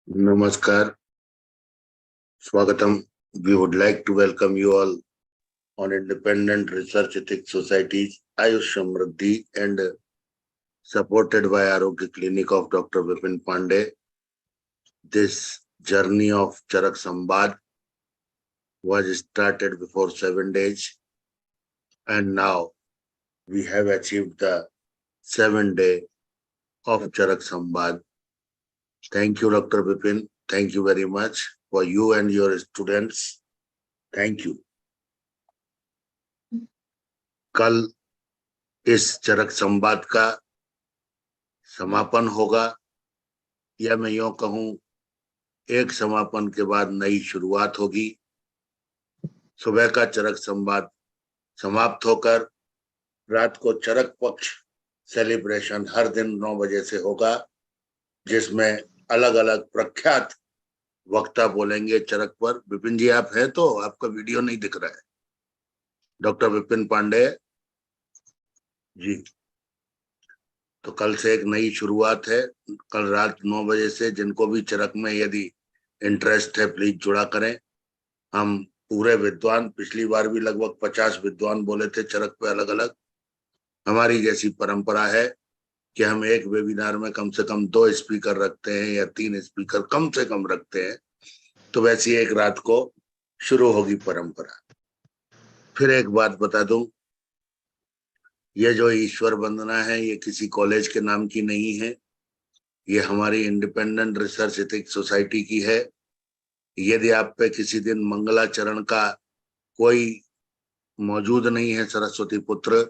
Namaskar, Swagatam. We would like to welcome you all on Independent Research Ethics Society's Ayush Samriddhi and supported by Arogya Clinic of Dr. Vipin Pandey. This journey of Charak Sambad was started before 7 days, and now we have achieved the 7th day of Charak Sambad. Thank you, Dr. Vipin. Thank you very much for you and your students. Thank you. कल इस चरक संवाद का समापन होगा, या मैं यूं कहूं एक समापन के बाद नई शुरुआत होगी। सुबह का चरक संवाद समाप्त होकर रात को चरक पक्ष सेलिब्रेशन हर दिन 9 बजे से होगा, जिसमें अलग अलग प्रख्यात वक्ता बोलेंगे चरक पर। विपिन जी आप हैं तो आपका वीडियो नहीं दिख रहा है। डॉक्टर विपिन पांडे जी, तो कल से एक नई शुरुआत है। कल रात 9 बजे से जिनको भी चरक में यदि इंटरेस्ट है प्लीज जुड़ा करें। हम पूरे विद्वान, पिछली बार भी लगभग 50 विद्वान बोले थे चरक पे अलग अलग। हमारी जैसी परंपरा है कि हम एक वेबिनार में कम से कम 2 स्पीकर रखते हैं या 3 स्पीकर कम से कम रखते हैं, तो वैसी एक रात को शुरू होगी परंपरा। फिर एक बात बता दूं, ये जो ईश्वर वंदना है ये किसी कॉलेज के नाम की नहीं है, ये हमारी इंडिपेंडेंट रिसर्च एथिक्स सोसाइटी की है। यदि आप पे किसी दिन मंगलाचरण का कोई मौजूद नहीं है सरस्वती पुत्र,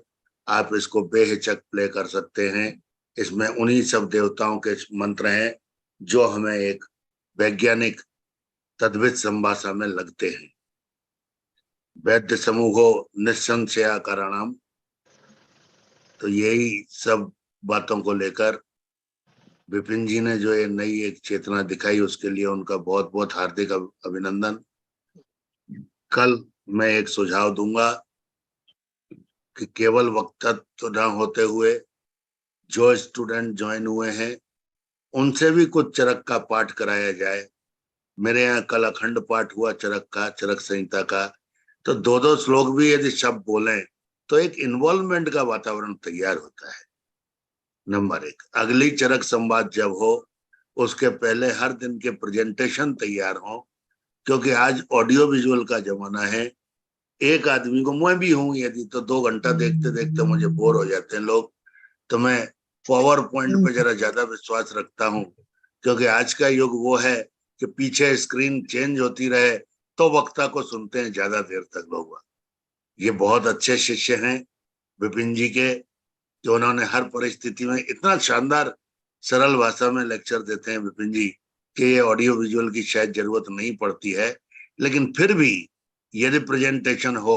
आप इसको बेहिचक प्ले कर सकते हैं। इसमें उन्हीं सब देवताओं के मंत्र हैं जो हमें एक वैज्ञानिक तद्वित संभाषा में लगते हैं। वैद्य समूहो निस्संशया कारणम, तो यही सब बातों को लेकर विपिन जी ने जो ये नई एक चेतना दिखाई, उसके लिए उनका बहुत बहुत हार्दिक अभिनंदन। कल मैं एक सुझाव दूंगा कि केवल वक्तव्य न होते हुए जो स्टूडेंट ज्वाइन हुए हैं उनसे भी कुछ चरक का पाठ कराया जाए। मेरे यहाँ कल अखंड पाठ हुआ चरक का, चरक संहिता का, तो 2-2 श्लोक भी यदि शब्द बोलें तो एक इन्वॉल्वमेंट का वातावरण तैयार होता है। नंबर 1, अगली चरक संवाद जब हो उसके पहले हर दिन के प्रेजेंटेशन तैयार हो, क्योंकि आज ऑडियो विजुअल का जमाना है। एक आदमी को, मैं भी हूं यदि, तो 2 घंटा देखते देखते मुझे बोर हो जाते हैं लोग, तो मैं पावर पॉइंट पे जरा ज्यादा विश्वास रखता हूं, क्योंकि आज का युग वो है कि पीछे स्क्रीन चेंज होती रहे तो वक्ता को सुनते हैं ज्यादा देर तक लोग। ये बहुत अच्छे शिष्य हैं विपिन जी के, जो उन्होंने हर परिस्थिति में इतना शानदार सरल भाषा में लेक्चर देते हैं विपिन जी कि ये ऑडियो विजुअल की शायद जरूरत नहीं पड़ती है। लेकिन फिर भी यदि प्रेजेंटेशन हो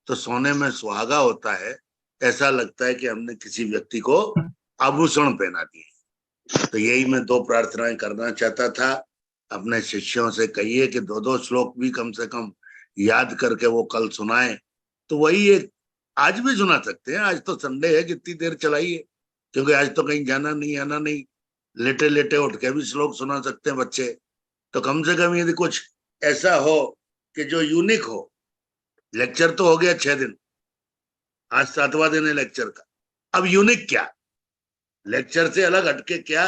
तो सोने में सुहागा होता है। ऐसा लगता है कि हमने किसी व्यक्ति को आभूषण पहना दिए। तो यही मैं 2 प्रार्थनाएं करना चाहता था। अपने शिष्यों से कहिए कि 2-2 श्लोक भी कम से कम याद करके वो कल सुनाए, तो वही एक आज भी सुना सकते हैं। आज तो संडे है, कितनी देर चलाइए, क्योंकि आज तो कहीं जाना नहीं आना नहीं, लेटे लेटे उठ के भी श्लोक सुना सकते हैं बच्चे। तो कम से कम यदि कुछ ऐसा हो कि जो यूनिक हो। लेक्चर तो हो गया 6 दिन, आज 7वां दिन है लेक्चर का। अब यूनिक क्या, लेक्चर से अलग हटके क्या,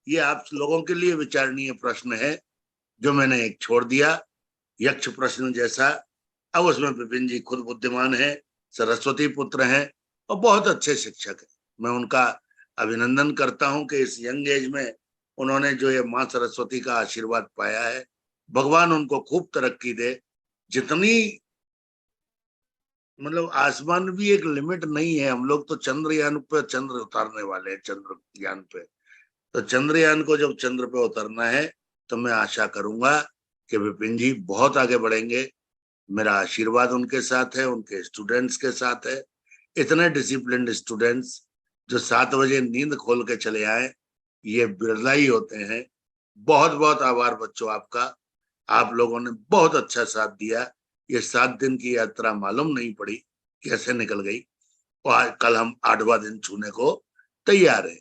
ये आप लोगों के लिए विचारणीय प्रश्न है जो मैंने एक छोड़ दिया, यक्ष प्रश्न जैसा। अब उसमें विपिन जी खुद बुद्धिमान है, सरस्वती पुत्र हैं और बहुत अच्छे शिक्षक हैं। मैं उनका अभिनंदन करता हूं कि इस यंग एज में उन्होंने जो ये माँ सरस्वती का आशीर्वाद पाया है, भगवान उनको खूब तरक्की दे। जितनी मतलब आसमान भी एक लिमिट नहीं है। हम लोग तो चंद्रयान पे चंद्र उतारने वाले हैं, चंद्रयान पे। तो चंद्रयान को जब चंद्र पे उतरना है तो मैं आशा करूंगा कि विपिन जी बहुत आगे बढ़ेंगे। मेरा आशीर्वाद उनके साथ है, उनके स्टूडेंट्स के साथ है। इतने डिसिप्लिन्ड स्टूडेंट्स जो 7 बजे नींद खोल के चले आए, ये बिरला ही होते हैं। बहुत बहुत आभार बच्चों आपका, आप लोगों ने बहुत अच्छा साथ दिया। ये 7 दिन की यात्रा मालूम नहीं पड़ी कैसे निकल गई, और आज कल हम 8वां दिन छूने को तैयार है।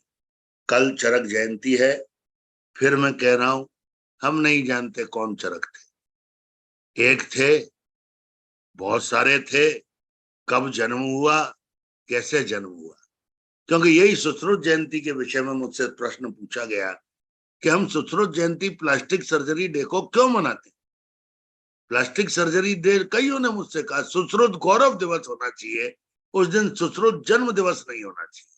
कल चरक जयंती है। फिर मैं कह रहा हूं, हम नहीं जानते कौन चरक थे। एक थे, बहुत सारे थे, कब जन्म हुआ, कैसे जन्म हुआ। क्योंकि यही सुश्रुत जयंती के विषय में मुझसे प्रश्न पूछा गया कि हम सुश्रुत जयंती प्लास्टिक सर्जरी डे को क्यों मनाते। प्लास्टिक सर्जरी डे कईयों ने मुझसे कहा सुश्रुत गौरव दिवस होना चाहिए, उस दिन सुश्रुत जन्म दिवस नहीं होना चाहिए।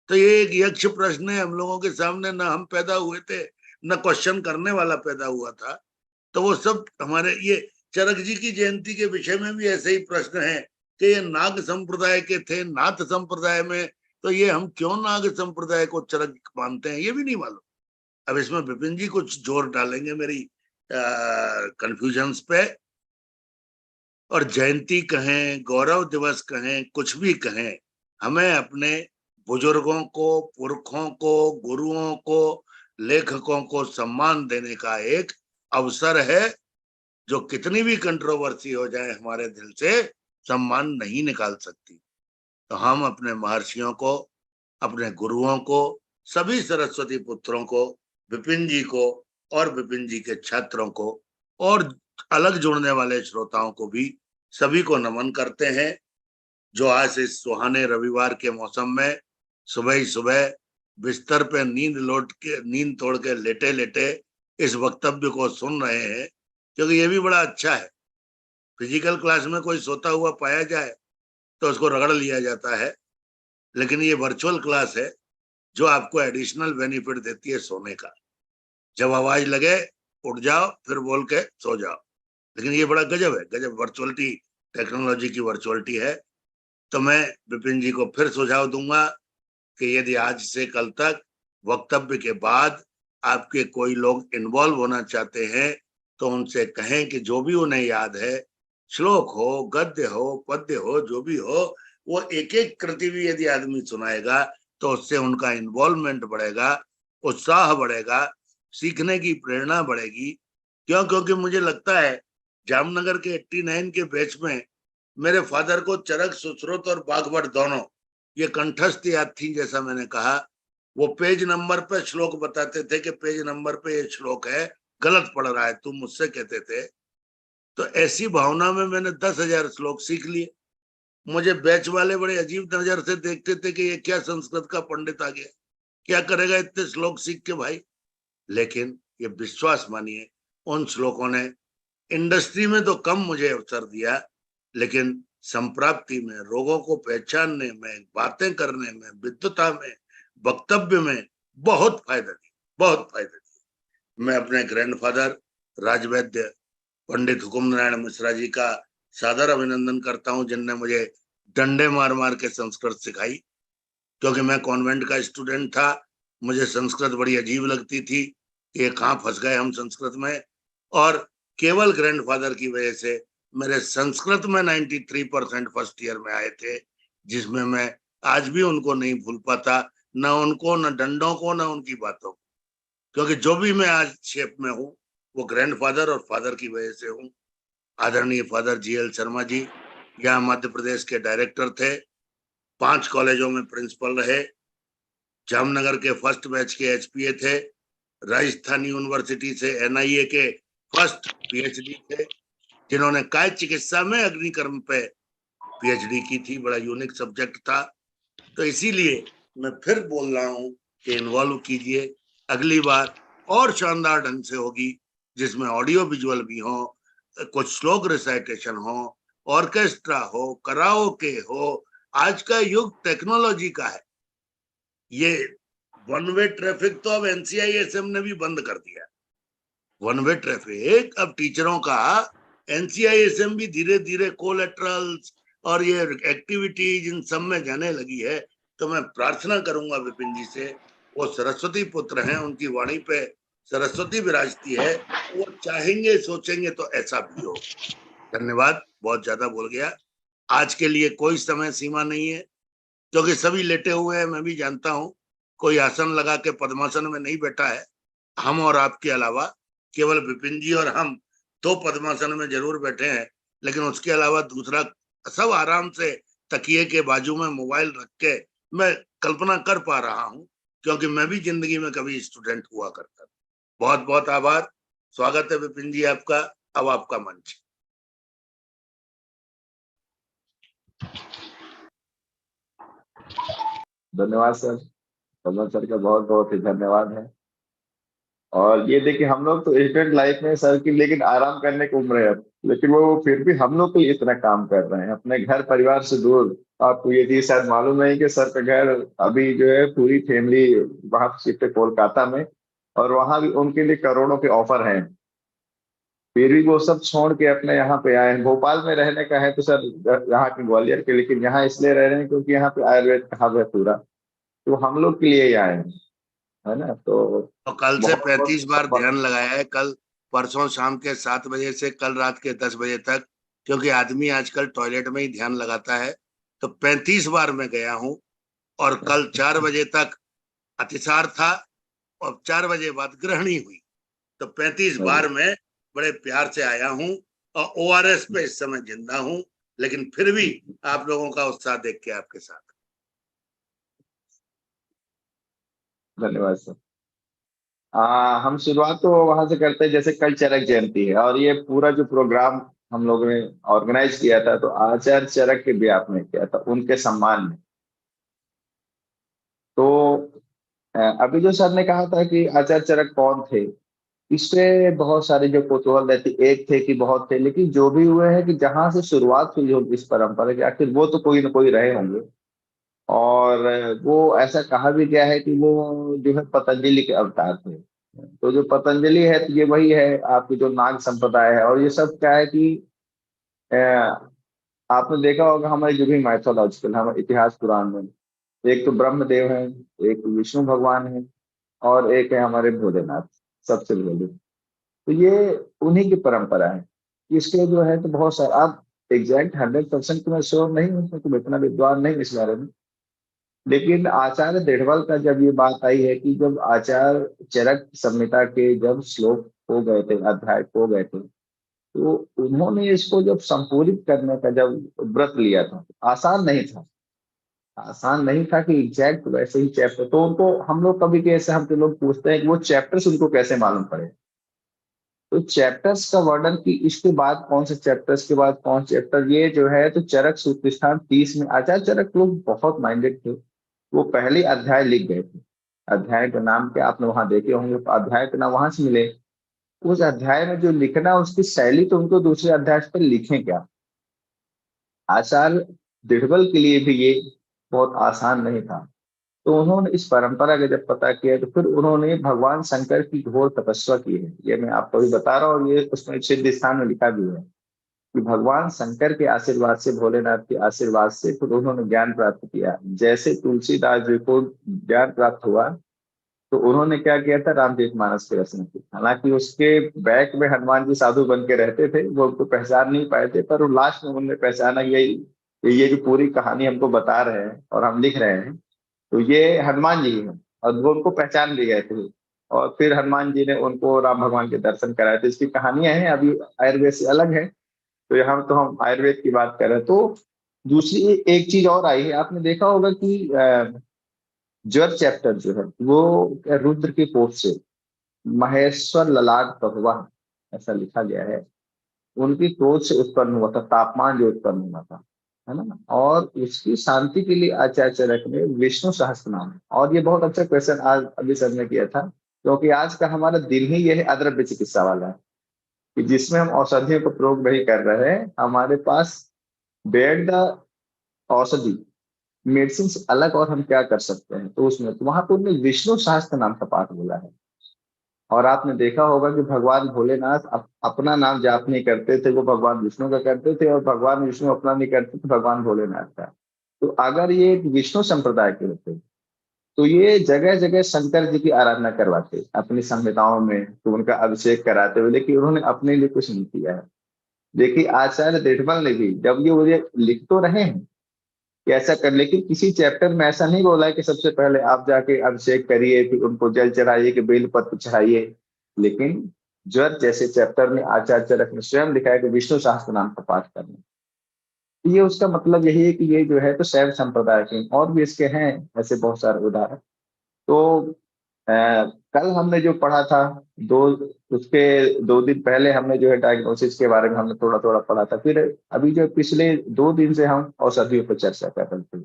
तो ये एक यक्ष प्रश्न है हम लोगों के सामने, ना हम पैदा हुए थे, न क्वेश्चन करने वाला पैदा हुआ था। तो वो सब हमारे ये चरक जी की जयंती के विषय में भी ऐसे ही प्रश्न है कि ये नाग संप्रदाय के थे, नाथ संप्रदाय में, तो ये हम क्यों नाग संप्रदाय को चरक मानते हैं ये भी नहीं मालूम। अब इसमें विपिन जी कुछ जोर डालेंगे मेरी कंफ्यूजन्स पे। और जयंती कहें, गौरव दिवस कहें, कुछ भी कहें, हमें अपने बुजुर्गों को, पुरखों को, गुरुओं को, लेखकों को सम्मान देने का एक अवसर है, जो कितनी भी कंट्रोवर्सी हो जाए हमारे दिल से सम्मान नहीं निकाल सकती। तो हम अपने महर्षियों को, अपने गुरुओं को, सभी सरस्वती पुत्रों को, विपिन जी को और विपिन जी के छात्रों को और अलग जुड़ने वाले श्रोताओं को भी सभी को नमन करते हैं, जो आज इस सुहाने रविवार के मौसम में सुबह ही सुबह बिस्तर पे नींद तोड़ के लेटे लेटे इस वक्तव्य को सुन रहे हैं। क्योंकि ये भी बड़ा अच्छा है, फिजिकल क्लास में कोई सोता हुआ पाया जाए तो उसको रगड़ लिया जाता है, लेकिन ये वर्चुअल क्लास है जो आपको एडिशनल बेनिफिट देती है सोने का। जब आवाज लगे उठ जाओ, फिर बोल के सो जाओ। लेकिन ये बड़ा गजब है, गजब वर्चुअलिटी, टेक्नोलॉजी की वर्चुअलिटी है। तो मैं विपिन जी को फिर सुझाव दूंगा कि यदि आज से कल तक वक्तव्य के बाद आपके कोई लोग इन्वॉल्व होना चाहते हैं तो उनसे कहें कि जो भी उन्हें याद है, श्लोक हो, गद्य हो, पद्य हो, जो भी हो, वो एक एक कृति भी यदि आदमी सुनाएगा तो उससे उनका इन्वॉल्वमेंट बढ़ेगा, उत्साह बढ़ेगा, सीखने की प्रेरणा बढ़ेगी। क्योंकि मुझे लगता है जामनगर के 89 के बैच में मेरे फादर को चरक, सुश्रुत और बागवट दोनों ये कंठस्थ याद थी। जैसा मैंने कहा, वो पेज नंबर पे श्लोक बताते थे कि पेज नंबर पे ये श्लोक है, गलत पढ़ रहा है तुम, मुझसे कहते थे। तो ऐसी भावना में मैंने 10,000 श्लोक सीख लिए। मुझे बैच वाले बड़े अजीब नजर से देखते थे कि ये क्या संस्कृत का पंडित आ गया, क्या करेगा इतने श्लोक सीख के भाई। लेकिन ये विश्वास मानिए, उन श्लोकों ने इंडस्ट्री में तो कम मुझे अवसर दिया, लेकिन संप्राप्ति में, रोगों को पहचानने में, बातें करने में, विद्वता में, वक्तव्य में बहुत फायदा दिया, बहुत फायदा दिया। मैं अपने ग्रैंडफादर राजवैद्य पंडित हुकुम नारायण मिश्रा जी का सादर अभिनंदन करता हूं, जिनने मुझे डंडे मार मार के संस्कृत सिखाई। क्योंकि मैं कॉन्वेंट का स्टूडेंट था, मुझे संस्कृत बड़ी अजीब लगती थी, ये कहाँ फंस गए हम संस्कृत में। और केवल ग्रैंडफादर की वजह से मेरे संस्कृत में 93% फर्स्ट ईयर में आए थे, जिसमें मैं आज भी उनको नहीं भूल पाता, न उनको, न डंडों को, न उनकी बातों को। क्योंकि जो भी मैं आज शेप में हूँ वो ग्रैंडफादर और फादर की वजह से हूँ। आदरणीय फादर GL शर्मा जी यहाँ मध्य प्रदेश के डायरेक्टर थे, 5 कॉलेजों में प्रिंसिपल रहे, जामनगर के फर्स्ट बैच के HPA थे, राजस्थान यूनिवर्सिटी से NIA के फर्स्ट PhD थे, जिन्होंने काय चिकित्सा में अग्निकर्म पे PhD की थी। बड़ा यूनिक सब्जेक्ट था। तो इसीलिए मैं फिर बोल रहा हूँ कि इन्वॉल्व कीजिए, अगली बार और शानदार ढंग से होगी, जिसमें ऑडियो विजुअल भी हो, कुछ श्लोक रिसाइटेशन हो, ऑर्केस्ट्रा हो, कराओके हो। आज का युग टेक्नोलॉजी का है। ये वन वे ट्रैफिक तो अब NCISM ने भी बंद कर दिया। वन वे ट्रैफिक अब टीचरों का NCISM भी धीरे धीरे कोलेट्रल्स और ये एक्टिविटीज इन सब में जाने लगी है। तो मैं प्रार्थना करूंगा विपिन जी से, वो सरस्वती पुत्र हैं, उनकी वाणी पे सरस्वती विराजती है, वो चाहेंगे सोचेंगे तो ऐसा भी हो। धन्यवाद, बहुत ज्यादा बोल गया। आज के लिए कोई समय सीमा नहीं है, क्योंकि सभी लेटे हुए हैं। मैं भी जानता हूँ कोई आसन लगा के पद्मासन में नहीं बैठा है। हम और आपके अलावा केवल विपिन जी और हम 2 पद्मासन में जरूर बैठे हैं, लेकिन उसके अलावा दूसरा सब आराम से तकिए के बाजू में मोबाइल रख के, मैं कल्पना कर पा रहा हूँ, क्योंकि मैं भी जिंदगी में कभी स्टूडेंट हुआ करता था। बहुत बहुत आभार। स्वागत है विपिन जी आपका। अब आपका मंच। धन्यवाद सर। कमल सर का बहुत बहुत ही धन्यवाद है। और ये देखिए, हम लोग तो स्टूडेंट लाइफ में सर की लेकिन आराम करने की उम्र है अब, लेकिन वो फिर भी हम लोग के लिए इतना काम कर रहे हैं अपने घर परिवार से दूर। आपको ये चीज शायद मालूम नहीं कि सर का घर अभी जो है पूरी फैमिली वहां शिफ्ट है कोलकाता में, और वहां भी उनके लिए करोड़ों के ऑफर हैं। फिर भी वो सब छोड़ के अपने यहाँ पे आए हैं। भोपाल में रहने का है तो सर यहाँ के ग्वालियर के, लेकिन यहाँ इसलिए रह रहे हैं क्योंकि यहाँ पे आयुर्वेद का हब है पूरा, तो हम लोग के लिए ही आए हैं, है ना। तो और कल से बहुत 35 बार बहुत ध्यान लगाया है, कल परसों शाम के 7 बजे से कल रात के 10 बजे तक, क्योंकि आदमी आजकल टॉयलेट में ही ध्यान लगाता है। तो 35 बार मैं गया हूँ। और कल 4 बजे तक अतिसार था और 4 बजे बाद ग्रहणी हुई। तो 35 बार मैं बड़े प्यार से आया हूँ और ओआरएस पे इस समय जिंदा हूँ, लेकिन फिर भी आप लोगों का उत्साह देख के आपके साथ। धन्यवाद सर। हम शुरुआत तो वहां से करते हैं, जैसे कल चरक जयंती है और ये पूरा जो प्रोग्राम हम लोगों ने ऑर्गेनाइज किया था, तो आचार्य चरक के भी आपने किया था उनके सम्मान में। तो अभी जो सर ने कहा था कि आचार्य चरक कौन थे, इससे बहुत सारे जो कुतूहल रहती, एक थे कि बहुत थे, लेकिन जो भी हुए हैं कि जहां से शुरुआत हुई होगी इस परंपरा की, आखिर वो तो कोई ना कोई रहे होंगे। और वो ऐसा कहा भी गया है कि वो जो है पतंजलि के अवतार थे। तो जो पतंजलि है तो ये वही है आपकी जो नाग संप्रदाय है। और ये सब क्या है कि अ, आपने देखा होगा हमारे जो भी माइथोलॉजिकल हमारे इतिहास पुराण में, एक तो ब्रह्मदेव है, एक विष्णु भगवान है, और एक है हमारे भोलेनाथ, सबसे बड़े। तो ये उन्हीं की परंपरा है। इसके जो है तो बहुत सारे, आप एग्जैक्ट 100% तो मैं श्योर नहीं हूँ क्योंकि इतना विद्वान नहीं इस बारे में, लेकिन आचार्य देढ़वल का जब ये बात आई है कि जब आचार्य चरक संहिता के जब श्लोक हो गए थे, अध्याय हो गए थे, तो उन्होंने इसको जब संपूरित करने का जब व्रत लिया था, आसान नहीं था। आसान नहीं था कि एग्जैक्ट वैसे ही चैप्टर, तो उनको हम लोग कभी कैसे हम लोग पूछते हैं कि वो चैप्टर्स उनको कैसे मालूम पड़े। तो चैप्टर्स का वर्णन की इसके बाद कौन से चैप्टर्स के बाद कौन चैप्टर, ये जो है तो चरक सूत्रस्थान 30 में आचार्य चरक लोग बहुत माइंडेड थे। वो पहले अध्याय लिख गए थे। अध्याय का नाम क्या आपने वहां देखे होंगे, तो अध्याय का नाम वहां से मिले। उस अध्याय में जो लिखना उसकी शैली, तो उनको दूसरे अध्याय पर लिखें क्या। आचार्य दिढ़बल के लिए भी ये बहुत आसान नहीं था। तो उन्होंने इस परंपरा का जब पता किया तो फिर उन्होंने भगवान शंकर की घोर तपस्या की है। ये मैं आपको भी बता रहा हूँ, ये उसमें सिद्ध स्थान में लिखा भी है कि भगवान शंकर के आशीर्वाद से, भोलेनाथ के आशीर्वाद से फिर उन्होंने ज्ञान प्राप्त किया। जैसे तुलसीदास जी को ज्ञान प्राप्त हुआ तो उन्होंने क्या किया था, रामचरितमानस की रचना की। हालांकि उसके बैक में हनुमान जी साधु बन के रहते थे, वो उनको पहचान नहीं पाए थे, पर वो लास्ट में उन्होंने पहचाना। ये जो पूरी कहानी हमको बता रहे हैं और हम लिख रहे हैं, तो ये हनुमान जी हैं, और वो उनको पहचान भी गए थे। और फिर हनुमान जी ने उनको राम भगवान के दर्शन कराए थे। इसकी कहानियां हैं, अभी आयुर्वेद से अलग है। तो यहाँ तो हम आयुर्वेद की बात कर रहे हैं। तो दूसरी एक चीज और आई है, आपने देखा होगा कि ज्वर चैप्टर जो है वो रुद्र की कोख से महेश्वर ललाट पहवा, ऐसा लिखा गया है। उनकी क्रोध से उत्पन्न हुआ था, तापमान जो उत्पन्न हुआ था, है ना। और उसकी शांति के लिए आचार्य चरक ने विष्णु सहस्त्र नाम, और ये बहुत अच्छा क्वेश्चन आज अभी सर ने किया था, क्योंकि आज का हमारा दिन ही ये है अद्रव्य चिकित्सा वाला, कि जिसमें हम औषधियों का प्रयोग नहीं कर रहे हैं। हमारे पास बेड द औषधि मेडिसिन से अलग और हम क्या कर सकते हैं, तो उसमें तो वहां पर उन्होंने विष्णु सहस्त्र नाम का पाठ बोला है। और आपने देखा होगा कि भगवान भोलेनाथ अपना नाम जाप नहीं करते थे, वो भगवान विष्णु का करते थे, और भगवान विष्णु अपना नहीं करते थे, भगवान भोलेनाथ का। तो अगर ये एक विष्णु संप्रदाय के होते तो ये जगह जगह शंकर जी की आराधना करवाते अपनी संहिताओं में, तो उनका अभिषेक कराते हुए, लेकिन उन्होंने अपने लिए कुछ नहीं किया है। देखिए आचार्य देठबल ने भी जब ये मुझे लिख तो रहे हैं कि ऐसा कर, लेकिन किसी चैप्टर में ऐसा नहीं बोला है कि सबसे पहले आप जाके अभिषेक करिए, फिर उनको जल चढ़ाइए, कि बेल पत्र चढ़ाइए। लेकिन ज्वर जैसे चैप्टर में आचार्य चरक ने स्वयं लिखा है कि विष्णु सहस्त्र नाम का पाठ करना। तो ये उसका मतलब यही है कि ये जो है तो शैव संप्रदाय के, और भी इसके हैं ऐसे बहुत सारे उदाहरण। तो कल हमने जो पढ़ा था, दो उसके 2 दिन पहले हमने जो है डायग्नोसिस के बारे में हमने थोड़ा थोड़ा पढ़ा था। फिर अभी जो पिछले 2 दिन से हम औषधियों पर चर्चा कर रहे थे।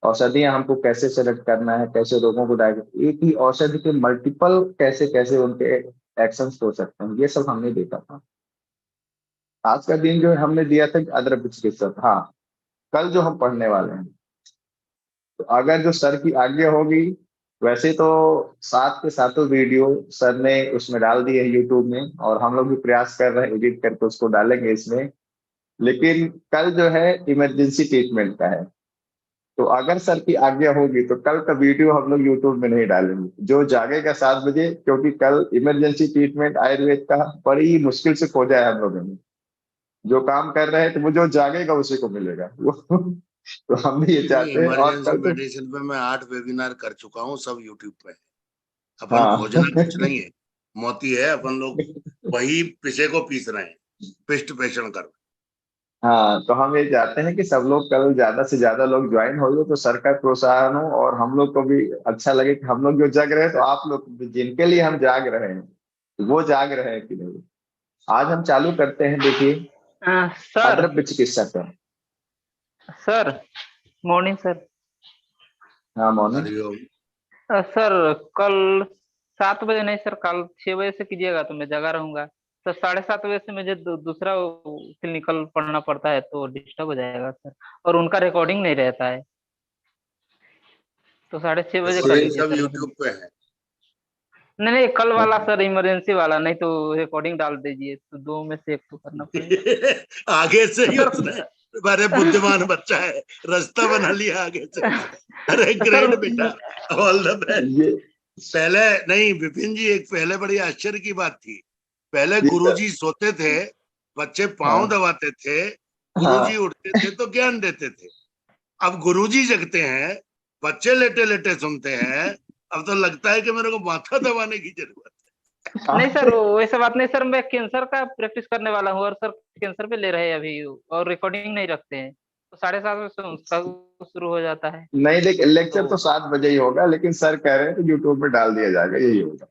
औषधियां हमको कैसे सेलेक्ट करना है, कैसे रोगों को डायग्नोस, एक ही औषधि के मल्टीपल कैसे कैसे उनके एक्शंस हो सकते हैं, ये सब हमने देखा था। आज का दिन जो है हमने दिया था अदरक चिकित्सक। हाँ, कल जो हम पढ़ने वाले हैं, तो अगर जो सर की आज्ञा होगी, वैसे तो साथ के साथों वीडियो सर ने उसमें डाल दिए है यूट्यूब में, और हम लोग भी प्रयास कर रहे हैं एडिट करके उसको डालेंगे इसमें। लेकिन कल जो है इमरजेंसी ट्रीटमेंट का है, तो अगर सर की आज्ञा होगी तो कल का वीडियो हम लोग यूट्यूब में नहीं डालेंगे। जो जागेगा 7 बजे, क्योंकि कल इमरजेंसी ट्रीटमेंट आयुर्वेद का बड़ी मुश्किल से खोजा है हम लोगों ने। जो काम कर रहे हैं तो वो जो जागेगा उसी को मिलेगा वो। तो हम भी ये नहीं, चाहते हैं, और इमरजेंसी कल तो मेडिसिन पे मैं 8 वेबिनार कर चुका हूँ, सब यूट्यूब पे है। अपन हाँ। खोजना कुछ नहीं है, मोती है, अपन लोग वही पिसे को पीस रहे हैं, पिष्ट पेषण कर। हाँ, तो हम ये चाहते हैं कि सब लोग कल ज्यादा से ज्यादा लोग ज्वाइन हो, तो सर का प्रोत्साहन हो और हम लोग को भी अच्छा लगे कि हम लोग जो जाग रहे हैं, तो आप लोग जिनके लिए हम जाग रहे हैं वो जाग रहे हैं कि नहीं। आज हम चालू करते हैं, देखिए, सर। अदरक चिकित्सा का। Sir, morning sir. हाँ, मौनी। हरिओम। सर, कल 7 बजे नहीं सर, कल 6 बजे से कीजिएगा तो मैं जगा रहूंगा। तो 7:30 बजे से मुझे दूसरा क्लिनिकल पढ़ना पड़ता है, तो डिस्टर्ब हो जाएगा सर। और उनका रिकॉर्डिंग नहीं रहता है, तो 6:30 बजे कर रिकॉर्डिंग लीजिए सब सर। यूट्यूब पे है। नहीं नहीं, कल वाला सर इमरजेंसी वाला, नहीं तो रिकॉर्डिंग डाल दीजिए, तो दो में से एक तो करना पड़ेगा। आगे से ही सर उसने, अरे बुद्धिमान बच्चा है, रास्ता बना लिया आगे से उसने। अरे सर ग्रेट बेटा, ऑल द बेस्ट। ये पहले नहीं विपिन जी, एक पहले बड़ी आश्चर्य की बात थी। पहले ये तो, गुरुजी सोते थे, बच्चे पांव हाँ दबाते थे, गुरुजी हाँ। उठते थे तो ज्ञान देते थे। अब गुरुजी जगते हैं, बच्चे लेटे लेटे सुनते हैं। अब तो लगता है कि मेरे को माथा दबाने की जरूरत नहीं सर, हाँ, वैसे बात नहीं सर, मैं कैंसर का प्रैक्टिस करने वाला हूँ, और सर कैंसर पे ले रहे हैं अभी, और रिकॉर्डिंग नहीं रखते हैं, तो 7:30 बजे से उसका शुरू हो जाता है। नहीं, लेकिन तो। लेक्चर तो 7 बजे ही होगा, लेकिन सर कह रहे हैं तो यूट्यूब पे डाल दिया जाएगा, यही होगा।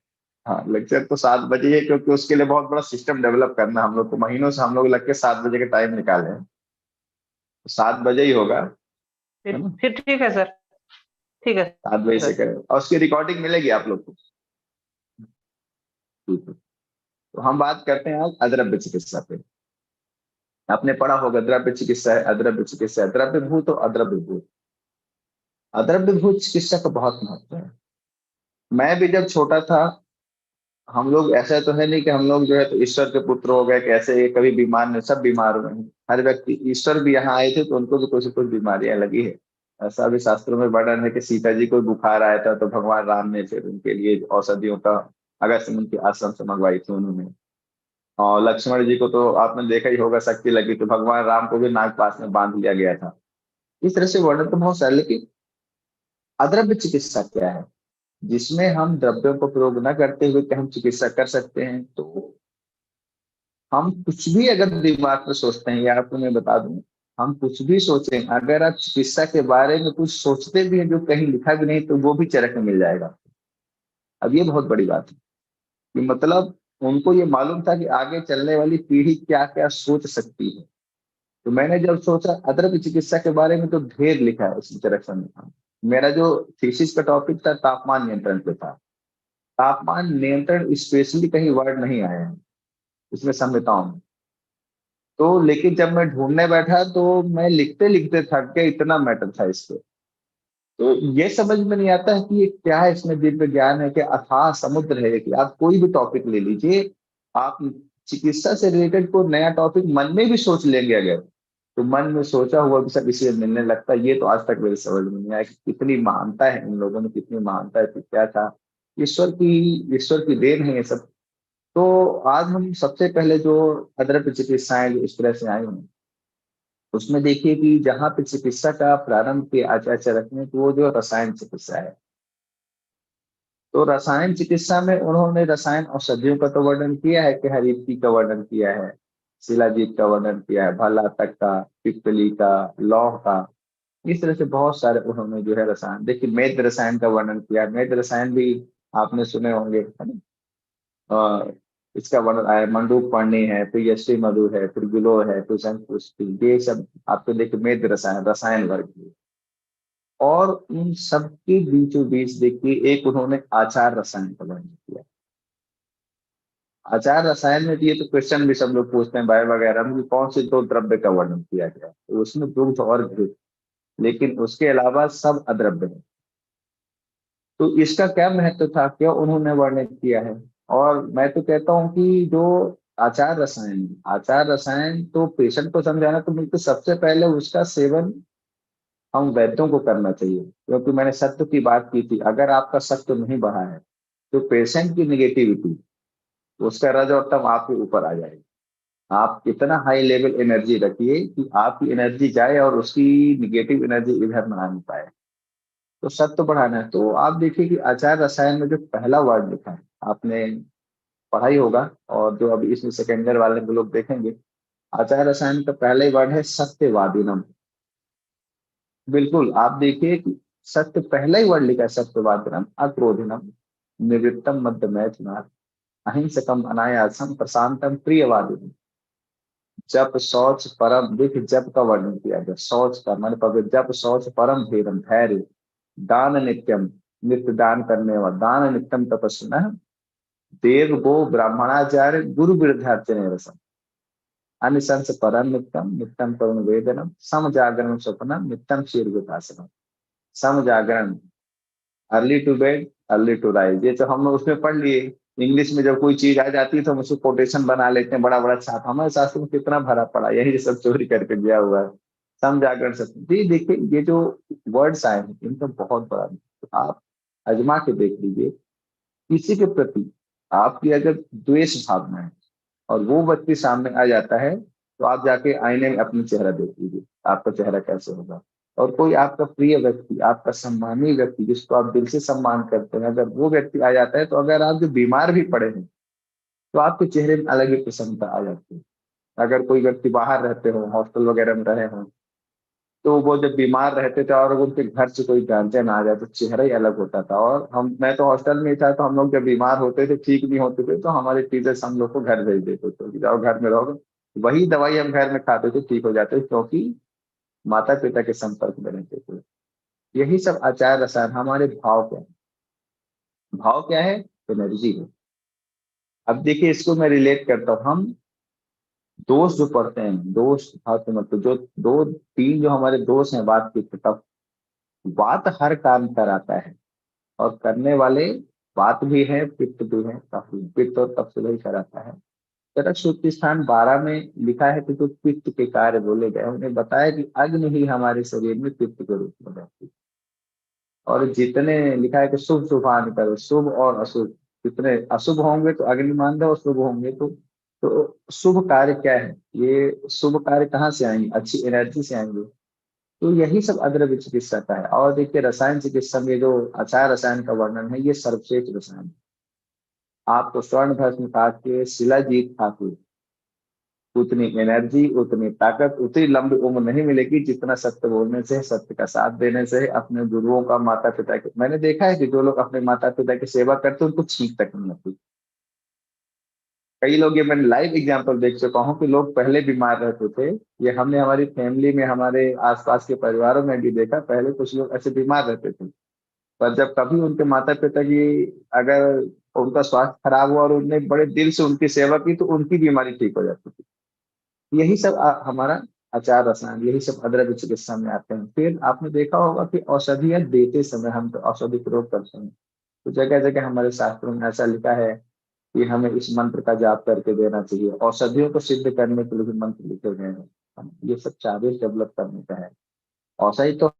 हाँ, लेक्चर तो 7 बजे है, क्योंकि उसके लिए बहुत बड़ा सिस्टम डेवलप करना हम लोग को, महीनों से हम लोग लग के 7 बजे के टाइम निकाले हैं, तो 7 बजे ही होगा, है ना। फिर ठीक है सर, ठीक है 7 बजे से सर। करें, और उसकी रिकॉर्डिंग मिलेगी आप लोग को। ठीक है, तो हम बात करते हैं आज अद्रव्य चिकित्सा पे। आपने पढ़ा होगा द्रव्य चिकित्सा है, अद्रव्य चिकित्सा है, द्रव्य भूत और अद्रव्य भूत। अद्रव्य भूत चिकित्सा का बहुत महत्व है। मैं भी जब छोटा था, हम लोग ऐसा तो है नहीं कि हम लोग जो है तो ईश्वर के पुत्र हो गए, कैसे ये कभी बीमार नहीं, सब बीमार हुए हैं। हर व्यक्ति, ईश्वर भी यहाँ आए थे तो उनको भी कुछ न कुछ बीमारियां लगी है। ऐसा भी शास्त्रों में वर्णन है कि सीता जी को बुखार आया था, तो भगवान राम ने फिर उनके लिए औषधियों का अगस्त्य मुनि के आश्रम से मंगवाई थी उन्होंने। और लक्ष्मण जी को तो आपने देखा ही होगा, शक्ति लगी तो भगवान राम को भी नागपाश में बांध लिया गया था। इस तरह से वर्णन तो बहुत सारे, लेकिन अद्रव्य चिकित्सा क्या है, जिसमें हम द्रव्यों को प्रयोग न करते हुए कि हम चिकित्सा कर सकते हैं। तो हम कुछ भी अगर दिमाग में सोचते हैं, या आपको मैं बता दूं, हम कुछ भी सोचें, अगर आप चिकित्सा के बारे में कुछ सोचते भी हैं जो कहीं लिखा भी नहीं, तो वो भी चरक में मिल जाएगा। अब ये बहुत बड़ी बात है कि मतलब उनको ये मालूम था कि आगे चलने वाली पीढ़ी क्या क्या सोच सकती है। तो मैंने जब सोचा अदरक चिकित्सा के बारे में, तो ढेर लिखा है उस लिटरेचर में था। मेरा जो थीसिस का टॉपिक था तापमान नियंत्रण पे था। तापमान नियंत्रण स्पेशली कहीं वर्ड नहीं आया है इसमें संहिताओं में। तो लेकिन जब मैं ढूंढने बैठा तो मैं लिखते लिखते थक गया, इतना मैटर था इस पे। तो ये समझ में नहीं आता है कि ये क्या है, इसमें दिव्य ज्ञान है कि अथाह समुद्र है कि आप कोई भी टॉपिक ले लीजिए, आप चिकित्सा से रिलेटेड कोई नया टॉपिक मन में भी सोच लेंगे अगर, तो मन में सोचा हुआ भी सब इसे मिलने लगता है। ये तो आज तक मेरे समझ में नहीं आया कि कितनी महानता है इन लोगों में, कितनी महानता है कि क्या था। ईश्वर की देन है ये सब। तो आज हम सबसे पहले जो अदरक चिकित्साएं जो इस तरह से आई हैं, उसमें देखिए कि जहाँ पे चिकित्सा का प्रारंभ किया आचार्य चरक ने, तो वो जो रसायन चिकित्सा है। तो रसायन चिकित्सा में उन्होंने रसायन औषधियों का तो वर्णन किया है कि हरीति का वर्णन किया है, शिलाजीत का वर्णन किया है, भलातक का, पिप्पली का, लौह का। इस तरह से बहुत सारे उन्होंने जो है रसायन, देखिए मेद रसायन का वर्णन किया है। मेद रसायन भी आपने सुने होंगे, है ना? इसका वर्णन आया, मंडूक पर्णी है, फिर यष्टि मधु है, फिर गिलो है, फिर शंखपुष्पी, ये सब आपको देखिए मेद रसायन, रसायन वर्ग है। और इन सब के बीचों बीच देखिए एक उन्होंने आचार रसायन का वर्णन किया। आचार रसायन में ये तो क्वेश्चन भी सब लोग पूछते हैं बायो वगैरह में कि कौन से दो द्रव्य का वर्णन किया गया, तो उसमें दुग्ध और घृत, लेकिन उसके अलावा सब अद्रव्य है। तो इसका क्या महत्व था, क्यों उन्होंने वर्णित किया है? और मैं तो कहता हूँ कि जो आचार रसायन तो पेशेंट को समझाना, तो बिल्कुल सबसे पहले उसका सेवन हम वैद्यों को करना चाहिए, क्योंकि मैंने सत्व की बात की थी, अगर आपका सत्व नहीं बढ़ा है तो पेशेंट की निगेटिविटी, उसका रज और तम आपके ऊपर आ जाएगा। आप इतना हाई लेवल एनर्जी रखिए कि आपकी एनर्जी जाए और उसकी निगेटिव एनर्जी इधर ना आ पाए। तो सत्व बढ़ाना है, तो आप देखिए कि आचार रसायन में जो पहला वर्ड लिखा है, आपने पढ़ा ही होगा, और जो अभी इसमें सेकेंड ईयर वाले लोग देखेंगे, आचार रसायन का पहला ही वर्ड है सत्यवादिनम। बिल्कुल, आप देखिए कि सत्य पहला ही वर्ड लिखा है, सत्यवादिनम, अक्रोधिनम, निवृत्तम मध्यमैथुनात्, अहिंसकम अनायासम, प्रशांतम प्रियवादिनम। जप शौच परम, देखिए जप का वर्णन किया गया, शौच का मान पवित्र, जप शौच परम धीरम धैर्य, दान नित्यम, नित्य दान करने वाला, दान नित्यम तपस्विना, देव गो ब्राह्मणाचार्य गुरु वृद्धार्चन रसम, अनिशंस परम नित्यम, नित्यम करुण वेदनम, सम जागरण स्वप्नम, नित्यम शीर्घासनम। सम जागरण, early to bed early to rise, ये तो हम लोग उसमें पढ़ लिए। इंग्लिश में जब कोई चीज आ जाती है तो हम उसको कोटेशन बना लेते हैं, बड़ा बड़ा छाप, हमारे शास्त्र में कितना भरा पड़ा, यही सब चोरी करके दिया हुआ है। सम जागरण सत्य, जी देखिए ये जो वर्ड्स आए हैं इनका बहुत बड़ा, तो आप आजमा के देख लीजिए, किसी के प्रति आपकी अगर द्वेष भावना है और वो व्यक्ति सामने आ जाता है, तो आप जाके आईने में अपनी चेहरा देख लीजिए, आपका चेहरा कैसे होगा। और कोई आपका प्रिय व्यक्ति, आपका सम्मानीय व्यक्ति, जिसको आप दिल से सम्मान करते हैं, अगर वो व्यक्ति आ जाता है, तो अगर आप जो बीमार भी पड़े हैं तो आपके चेहरे में अलग ही प्रसन्नता आ जाती है। अगर कोई व्यक्ति बाहर रहते हो, हॉस्टल वगैरह में रहे हो, तो वो जब बीमार रहते थे और उनके घर से कोई गार्जियन आ जाए तो चेहरा ही अलग होता था। और मैं तो हॉस्टल में ही था, तो हम लोग जब बीमार होते थे, ठीक नहीं होते थे, तो हमारे टीचर्स हम लोग को घर भेज देते थे कि जाओ घर में रहोगे, वही दवाई हम घर में खाते थे, ठीक हो जाते थे, क्योंकि माता पिता के संपर्क में रहते थे। यही सब आचार रसायन। हमारे भाव क्या है? भाव क्या है? एनर्जी है। अब देखिए इसको मैं रिलेट करता हूँ, हम दोष जो पढ़ते हैं, दोष भाव के मतलब जो दो तीन जो हमारे दोष हैं, बात की तब बात हर काम कराता है, और करने वाले बात भी है, पित्त भी है, काफी पित्त और तप से वही कराता है। चरक सूत्र स्थान 12 में लिखा है कि जो पित्त के कार्य बोले गए, उन्हें बताया कि अग्नि ही हमारे शरीर में पित्त के रूप में रहती है। और जितने लिखा है कि शुभ शुभान करो, शुभ और अशुभ, जितने अशुभ होंगे तो अग्नि मान दो, और शुभ होंगे तो शुभ कार्य क्या है, ये शुभ कार्य कहाँ से आएंगे? अच्छी एनर्जी से आएंगे। तो यही सब अद्रव्य चिकित्सा का है। और देखिए रसायन चिकित्सा में जो आचार रसायन का वर्णन है, ये सर्वश्रेष्ठ रसायन है। आपको स्वर्ण भस्म खा के, शिलाजीत खा के उतनी एनर्जी, उतनी ताकत, उतनी लंबी उम्र नहीं मिलेगी जितना सत्य बोलने से, सत्य का साथ देने से, अपने गुरुओं का, माता पिता के। मैंने देखा है कि जो लोग अपने माता पिता की सेवा करते हैं उनको छींक तक नहीं आती। कई लोग, ये मैंने लाइव एग्जांपल देख चुका हूँ कि लोग पहले बीमार रहते थे। ये हमने हमारी फैमिली में, हमारे आसपास के परिवारों में भी देखा, पहले कुछ लोग ऐसे बीमार रहते थे, पर जब कभी उनके माता पिता की, अगर उनका स्वास्थ्य खराब हुआ और उनने बड़े दिल से उनकी सेवा की, तो उनकी बीमारी ठीक हो जाती थी। यही सब हमारा आचार रसायन, यही सब अद्रव्य चिकित्सा में आते हैं। फिर आपने देखा होगा कि औषधियां देते समय हम तो औषधि प्रयोग करते हैं, तो जगह जगह हमारे शास्त्रों में ऐसा लिखा है कि हमें इस मंत्र का जाप करके देना चाहिए। औषधियों को सिद्ध करने के लिए भी मंत्र लिखे गए हैं, ये सब चार्जेस डेवलप करने का है। औषधि तो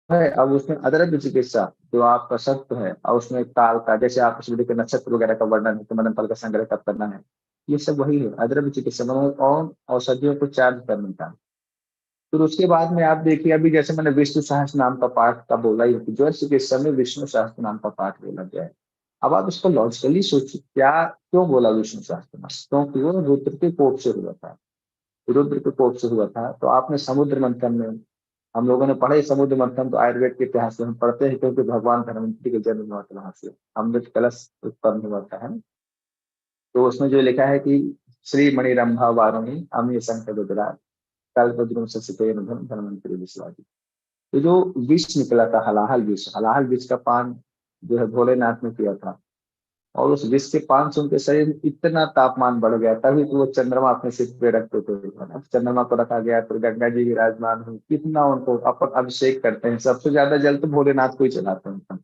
है, अब उसमें अद्रव्य चिकित्सा जो आपका सत्व है, और उसमें काल का, जैसे आप सूर्य के नक्षत्र वगैरह का वर्णन है, तो मदन फल का संग्रह कब करना है, ये सब वही है अद्रव्य चिकित्सा मतलब, और औषधियों को चार्ज करने का। फिर उसके बाद में आप देखिए, अभी जैसे मैंने विष्णु सहस्त्र नाम का पाठ का बोला ही, ज्वर चिकित्सा में विष्णु सहस्त्र नाम का पाठ बोला गया है। अब आप इसको लॉजिकली सोचिए, क्या क्यों बोला विष्णु सहस्त्र नाम? क्योंकि वो रुद्र के कोप से हुआ था, रुद्र के कोप से हुआ था। तो आपने समुद्र मंथन में हम लोगों ने पढ़ा है समुद्र मंथन, तो आयुर्वेद के इतिहास में हम पढ़ते हैं, क्योंकि भगवान धन्वंतरि के जन्म हुआ था वहां से, अमृत कलश उत्पन्न हुआ था, है ना? तो उसमें जो लिखा है कि श्री मणिरंभा वारुणी अमीय शंकर रुद्रा कल्पद्रुम ससितेन धन धन्वंतरि विश्वाजी। तो जो विष निकला था, हलाहल विष का पान जो है भोलेनाथ ने किया था, और उस विष के पान से उनके शरीर में इतना तापमान बढ़ गया, तभी तो वो चंद्रमा अपने सिर पे रखते थे, है ना? चंद्रमा को रखा गया, तो गंगा जी विराजमान हुई, कितना उनको अपन अभिषेक करते हैं, सबसे ज्यादा जल तो भोलेनाथ को ही चढ़ाते हैं,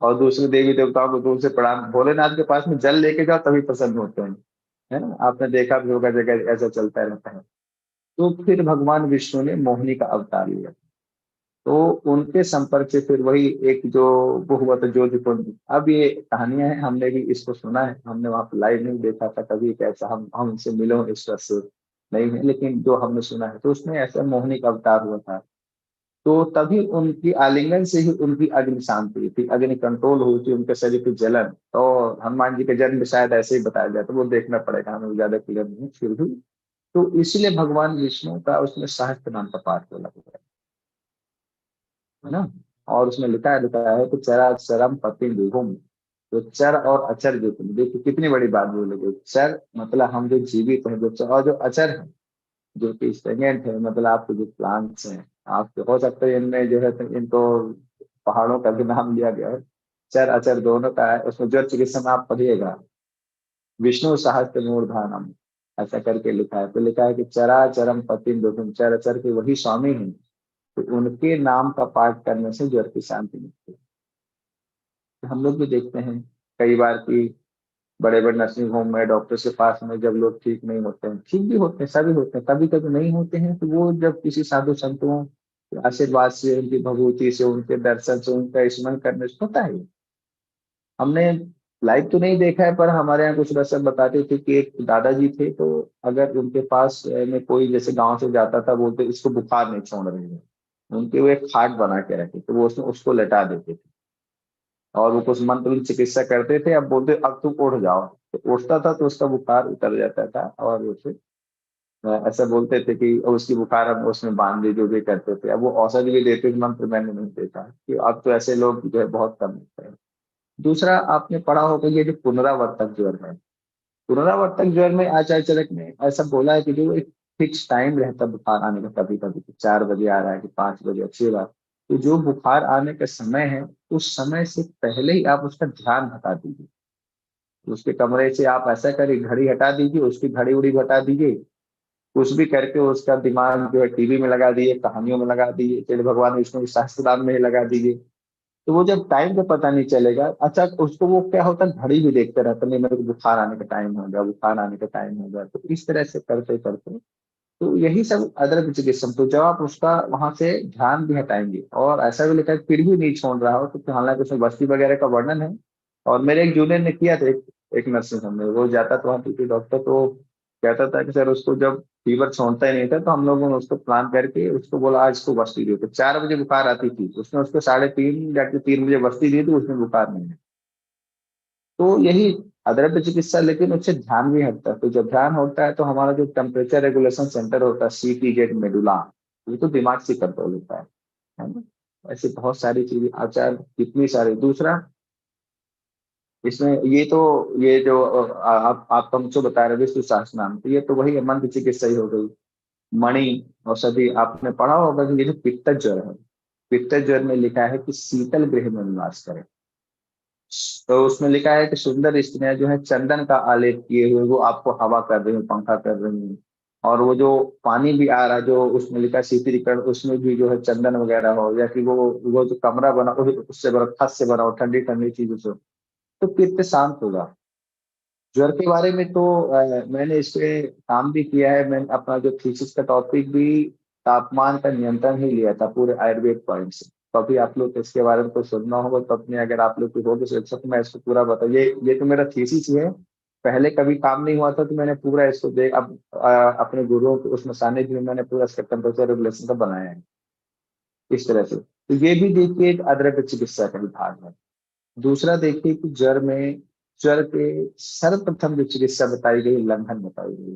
और दूसरे देवी देवताओं को दूर से प्रणाम, भोलेनाथ के पास में जल लेके जाओ तभी प्रसन्न होते हैं, है ना? आपने देखा भी होगा, जगह ऐसा चलता रहता है। तो फिर भगवान विष्णु ने मोहिनी का अवतार लिया, तो उनके संपर्क से फिर वही एक जो वो हुआ था ज्योतिपुंज। अब ये कहानियां हैं, हमने भी इसको सुना है, हमने वहां पर लाइव नहीं देखा था कभी, कैसा हम उनसे मिले हो इस तरह से नहीं है, लेकिन जो हमने सुना है तो उसमें ऐसा मोहिनी का अवतार हुआ था। तो तभी उनकी आलिंगन से ही उनकी अग्नि शांत हुई थी, अग्नि कंट्रोल हुई थी, उनके शरीर की जलन। तो हनुमान जी के जन्म में शायद ऐसे ही बताया जाता, वो देखना पड़ेगा, हमें ज्यादा क्लियर नहीं है फिर भी। तो इसलिए भगवान विष्णु का उसमें सहस्त्र नाम का पाठ बोला गया है ना। और उसमें लिखा है कि चरा चरम पति विभुम। तो चर और अचर जो तुम देखिए कितनी बड़ी बात बोली गई। चर मतलब हम जो जीवित हैं, जो चर, और जो अचर है जो कि स्टेगनेंट है, मतलब आपके जो प्लांट्स हैं, आपके हो सकता है इनमें जो है तो इनको पहाड़ों का भी नाम दिया गया है। चर अचर दोनों का है, उसमें जो चिकित्सा में आप पढ़िएगा विष्णु सहस्त्र मूर्धानम ऐसा करके लिखा है। तो लिखा है कि चरा चरम पति विभुम, चर अचर के वही स्वामी हैं, तो उनके नाम का पाठ करने से ज्वर की शांति मिलती है। तो हम लोग भी देखते हैं कई बार कि बड़े बड़े नर्सिंग होम में डॉक्टर के पास में जब लोग ठीक नहीं होते हैं, ठीक भी होते हैं, सभी होते हैं, कभी कभी नहीं होते हैं, तो वो जब किसी साधु संतों के आशीर्वाद से, उनकी भभूति से, उनके दर्शन से, उनका स्मरण करने से होता है। हमने लाइव तो नहीं देखा है, पर हमारे यहाँ कुछ रसम बताते थे कि एक दादाजी थे, तो अगर उनके पास में कोई जैसे गांव से जाता था, बोलते इसको बुखार नहीं छोड़ रहे हैं, उनके वो एक खाट बना के रखे, तो वो उसमें उसको लेटा देते थे, और वो कुछ मंत्र चिकित्सा करते थे, अब बोलते अब तुम उठ जाओ, तो उठता था तो उसका बुखार उतर जाता था। और उसे ऐसा बोलते थे कि उसकी बुखार हम उसमें बांध दी, जो भी करते थे। अब वो औषधि भी देते थे, मंत्र मैंने नहीं देखा कि अब तो ऐसे लोग जो है बहुत कम होते हैं। दूसरा आपने पढ़ा होगा ये जो पुनरावर्तक ज्वर है, पुनरावर्तक ज्वर में आचार्य चरक ने ऐसा बोला है कि जो एक फिक्स टाइम रहता है बुखार आने का, कभी कभी 4 बजे आ रहा है कि 5 बजे, अच्छी बात। तो जो बुखार आने का समय है, उस समय से पहले ही आप उसका ध्यान हटा दीजिए, उसके कमरे से आप ऐसा करिए, घड़ी हटा दीजिए, उसकी घड़ी उड़ी हटा दीजिए, कुछ भी करके उसका दिमाग जो है टीवी में लगा दिए, कहानियों में लगा दिए, फिर भगवान विष्णु के सहस्त्रनाम में ही लगा दीजिए। तो वो जब टाइम का पता नहीं चलेगा, अच्छा उसको वो क्या होता है, घड़ी भी देखते रहता, नहीं मेरे को बुखार आने का टाइम हो गया, बुखार आने का टाइम हो गया। तो इस तरह से करते करते तो यही सब अदरक चिकित्सा। तो जब आप उसका वहां से ध्यान भी हटाएंगे, और ऐसा भी लिखा है फिर भी नहीं छोड़ रहा हो, तो हालांकि उसमें बस्ती वगैरह का वर्णन है। और मेरे एक जूनियर ने किया था, एक नर्सिंग होम में, वो जाता था वहाँ पे डॉक्टर, तो कहता था कि सर उसको जब फीवर छोड़ता ही नहीं था, तो हम लोगों ने उसको प्लान करके उसको बोला आज इसको बस्ती दो। तो 4 बजे बुखार आती थी, उसने उसको 3:30 जाके 3 बजे बस्ती दी, तो उसमें बुखार नहीं है। तो यही अद्रव्य चिकित्सा, लेकिन उससे ध्यान भी हटता है। तो जब ध्यान होता है तो हमारा जो टेम्परेचर रेगुलेशन सेंटर होता है, CTZ मेडुला, ये तो दिमाग से कंट्रोल होता है ना। ऐसे बहुत सारी चीजें, आचार कितनी सारी। दूसरा इसमें ये जो आप हमको बता रहे विष्णु सहस्त्रनाम, तो ये तो वही मंत्र चिकित्सा ही हो गई। मणि औषधि आपने पढ़ा होगा कि ये जो पित्त ज्वर है, पित्त ज्वर में लिखा है कि शीतल गृह में निवास करें। तो उसमें लिखा है कि सुंदर स्त्रियां जो है चंदन का आलेप किए हुए वो आपको हवा कर रही है, पंखा कर रही है। और वो जो पानी भी आ रहा है, जो उसमें लिखा है शीतलीकरण, उसमें भी जो है चंदन वगैरह हो, या कि वो जो कमरा बना उससे बना, छत से बना हो, ठंडी ठंडी चीजों से, तो पित्त शांत होगा। ज्वर के बारे में तो मैंने इस पे काम भी किया है। मैंने अपना जो थीसिस का टॉपिक भी तापमान का नियंत्रण ही लिया था, पूरे आयुर्वेद पॉइंट से। तो अभी आप लोग इसके बारे में कुछ सुनना होगा, तो अपने अगर आप लोग की हो तो मैं इसको पूरा बता, ये तो मेरा थीसिस ही है। पहले कभी काम नहीं हुआ था, तो मैंने पूरा इसको देख अब अपने गुरुओं के उसमें सानिध्य में मैंने पूरा इसका टेम्परेचर रेगुलेशन का बनाया है इस तरह से। तो ये भी देखिए एक अद्रव्य चिकित्सा का विभाग है। दूसरा देखिए कि ज्वर के सर्वप्रथम जो चिकित्सा बताई गई, लंघन बताई गई।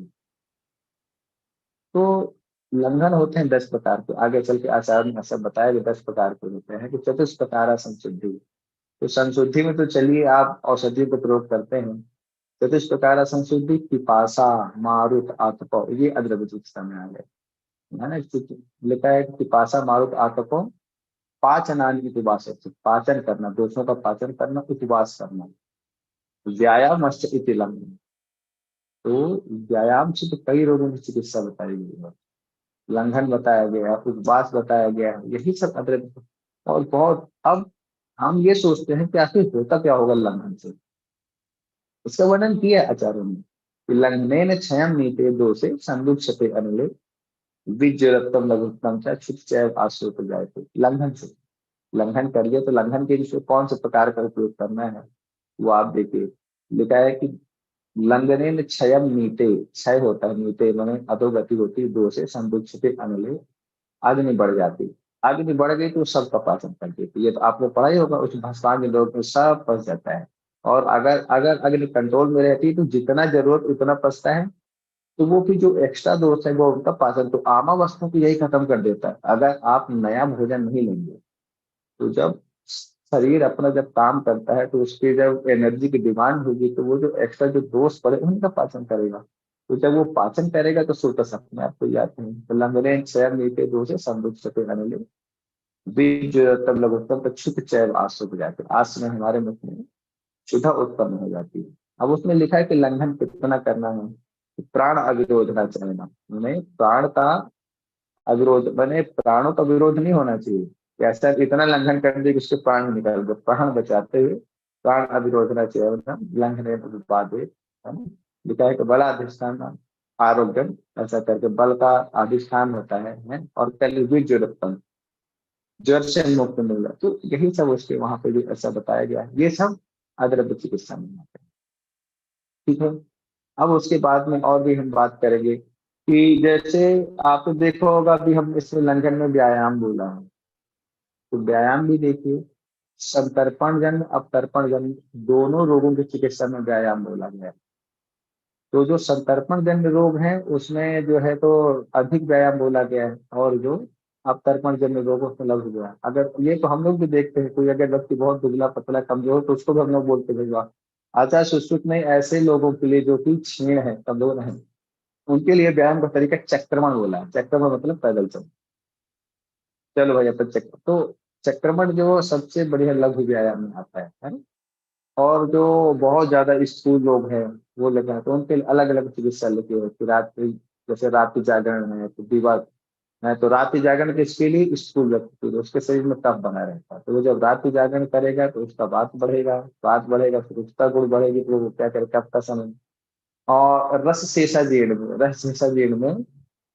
तो लंघन होते हैं 10 प्रकार के, आगे चल के आचार्य ने ऐसा बताया कि 10 प्रकार के होते हैं कि चतुष्प्रकारा संशुद्धि। तो संशुद्धि में तो चलिए आप औषधि का प्रयोग करते हैं। चतुष्प्रकारा संशुद्धि पिपासा मारुत आतपो, ये अद्रव्य चिकित्सा में आ गए, है ना। लिखा है कि पिपासा मारुत आतपो पाचनानि उपवास, पाचन करना, दोषों का पाचन करना, उपवास करना। व्यायाम इति लंघन, तो व्यायाम से तो कई रोगों की चिकित्सा बताई गई है। लंघन बताया गया, उपवास बताया गया, यही सब अद्रव्य। और बहुत, अब हम ये सोचते हैं कि आखिर होता क्या होगा लंघन से। इसका वर्णन किया है आचार्यों ने कि लंघनेन क्षयं नीते दोषे संदुक्षते अनिले विज्जरत्तम लघुत्तम च क्षुच्चैव आश्रित जायते। लंघन से, लंघन करिए तो लंघन के विषय कौन से प्रकार का उपयोग करना है वो आप देखिए। लिखा है कि लंघनेन क्षयं नीते, क्षय होता है, नीते माने अधोगति होती है, दो से संदुक्षते अनिले, अग्नि बढ़ जाती। अग्नि बढ़ गई तो सबका पाचन कर देती। ये तो आपने पढ़ा ही होगा, उस भस्मांग लोग में सब पच जाता है। और अगर अगर अग्नि कंट्रोल में रहती है तो जितना जरूरत उतना पचता है, तो वो फिर जो एक्स्ट्रा दोष है वो उनका पाचन, तो आमा वस्तु को यही खत्म कर देता है। अगर आप नया भोजन नहीं लेंगे तो जब शरीर अपना जब काम करता है तो उसकी जब एनर्जी की डिमांड होगी तो वो जो एक्स्ट्रा जो दोष पड़े उनका पाचन करेगा। तो जब वो पाचन करेगा तो सोच अपने आप को याद नहीं, तो लंगरे स्वयं नीते दोष संदुख सके अनिल बीज तब लघुत्तम तो क्षुत चैव आंसू हो जाते, आंसू में हमारे मुख में क्षुधा उत्पन्न हो जाती है। अब उसमें लिखा है कि लंघन कितना करना है, कि प्राण अविरोध ना चलना, हमें प्राण का अविरोध बने, प्राणों का विरोध नहीं होना चाहिए कि ऐसा इतना लंघन कर दे कि उसके प्राण निकल गए। प्राण बचाते हुए प्राण अविरोध ना चाहिए, लंघन उत्पादे, है ना। लिखा है कि बड़ा अधिष्ठान आरोग्य, ऐसा करके बल का अधिष्ठान होता है और कल भी जरूरत ज्वर से मुक्त मिल रहा, तो यही सब उसके वहां पे भी ऐसा बताया गया है। ये सब अद्रव्य चिकित्सा में आता है। ठीक है, अब उसके बाद में और भी हम बात करेंगे कि जैसे आपने देखा होगा कि हम इसमें लंघन में व्यायाम बोला है, तो व्यायाम भी देखिए, संतर्पण जन्य अपतर्पण जन्य दोनों रोगों की चिकित्सा में व्यायाम बोला गया है। तो जो संतर्पण जन्य रोग है उसमें जो है तो अधिक व्यायाम बोला गया है, और जो अपतर्पण जन्य रोग उसमें लघु व्यायाम। अगर ये तो हम लोग भी देखते हैं, कोई अगर व्यक्ति बहुत दुबला पतला कमजोर तो उसको भी हम लोग बोलते हैं वाह। आचार्य सुश्रुत ने ऐसे लोगों के लिए जो कि क्षीण है, कमजोर है, उनके लिए व्यायाम का तरीका चक्रमण बोला है। चक्रमण मतलब पैदल चल, चलो भाई अपन चक्र, तो चक्रमण जो सबसे बढ़िया लघु व्यायाम में आता है ना। और जो बहुत ज्यादा स्थूल लोग हैं वो लगे हैं तो उनके लिए अलग अलग चिकित्सा लेके है कि रात्रि, जैसे रात्रि जागरण है तो दीवार है, तो रात्रि जागरण के इसके लिए स्थूल व्यक्ति तो उसके शरीर में कफ बना रहता है, तो वो जब रात्रि जागरण करेगा तो उसका बात बढ़ेगा फिर उसका गुण बढ़ेगी, तो वो क्या करे कफ का समय। और रस शेषा जीर्ण में, रस शेषा जीर्ण में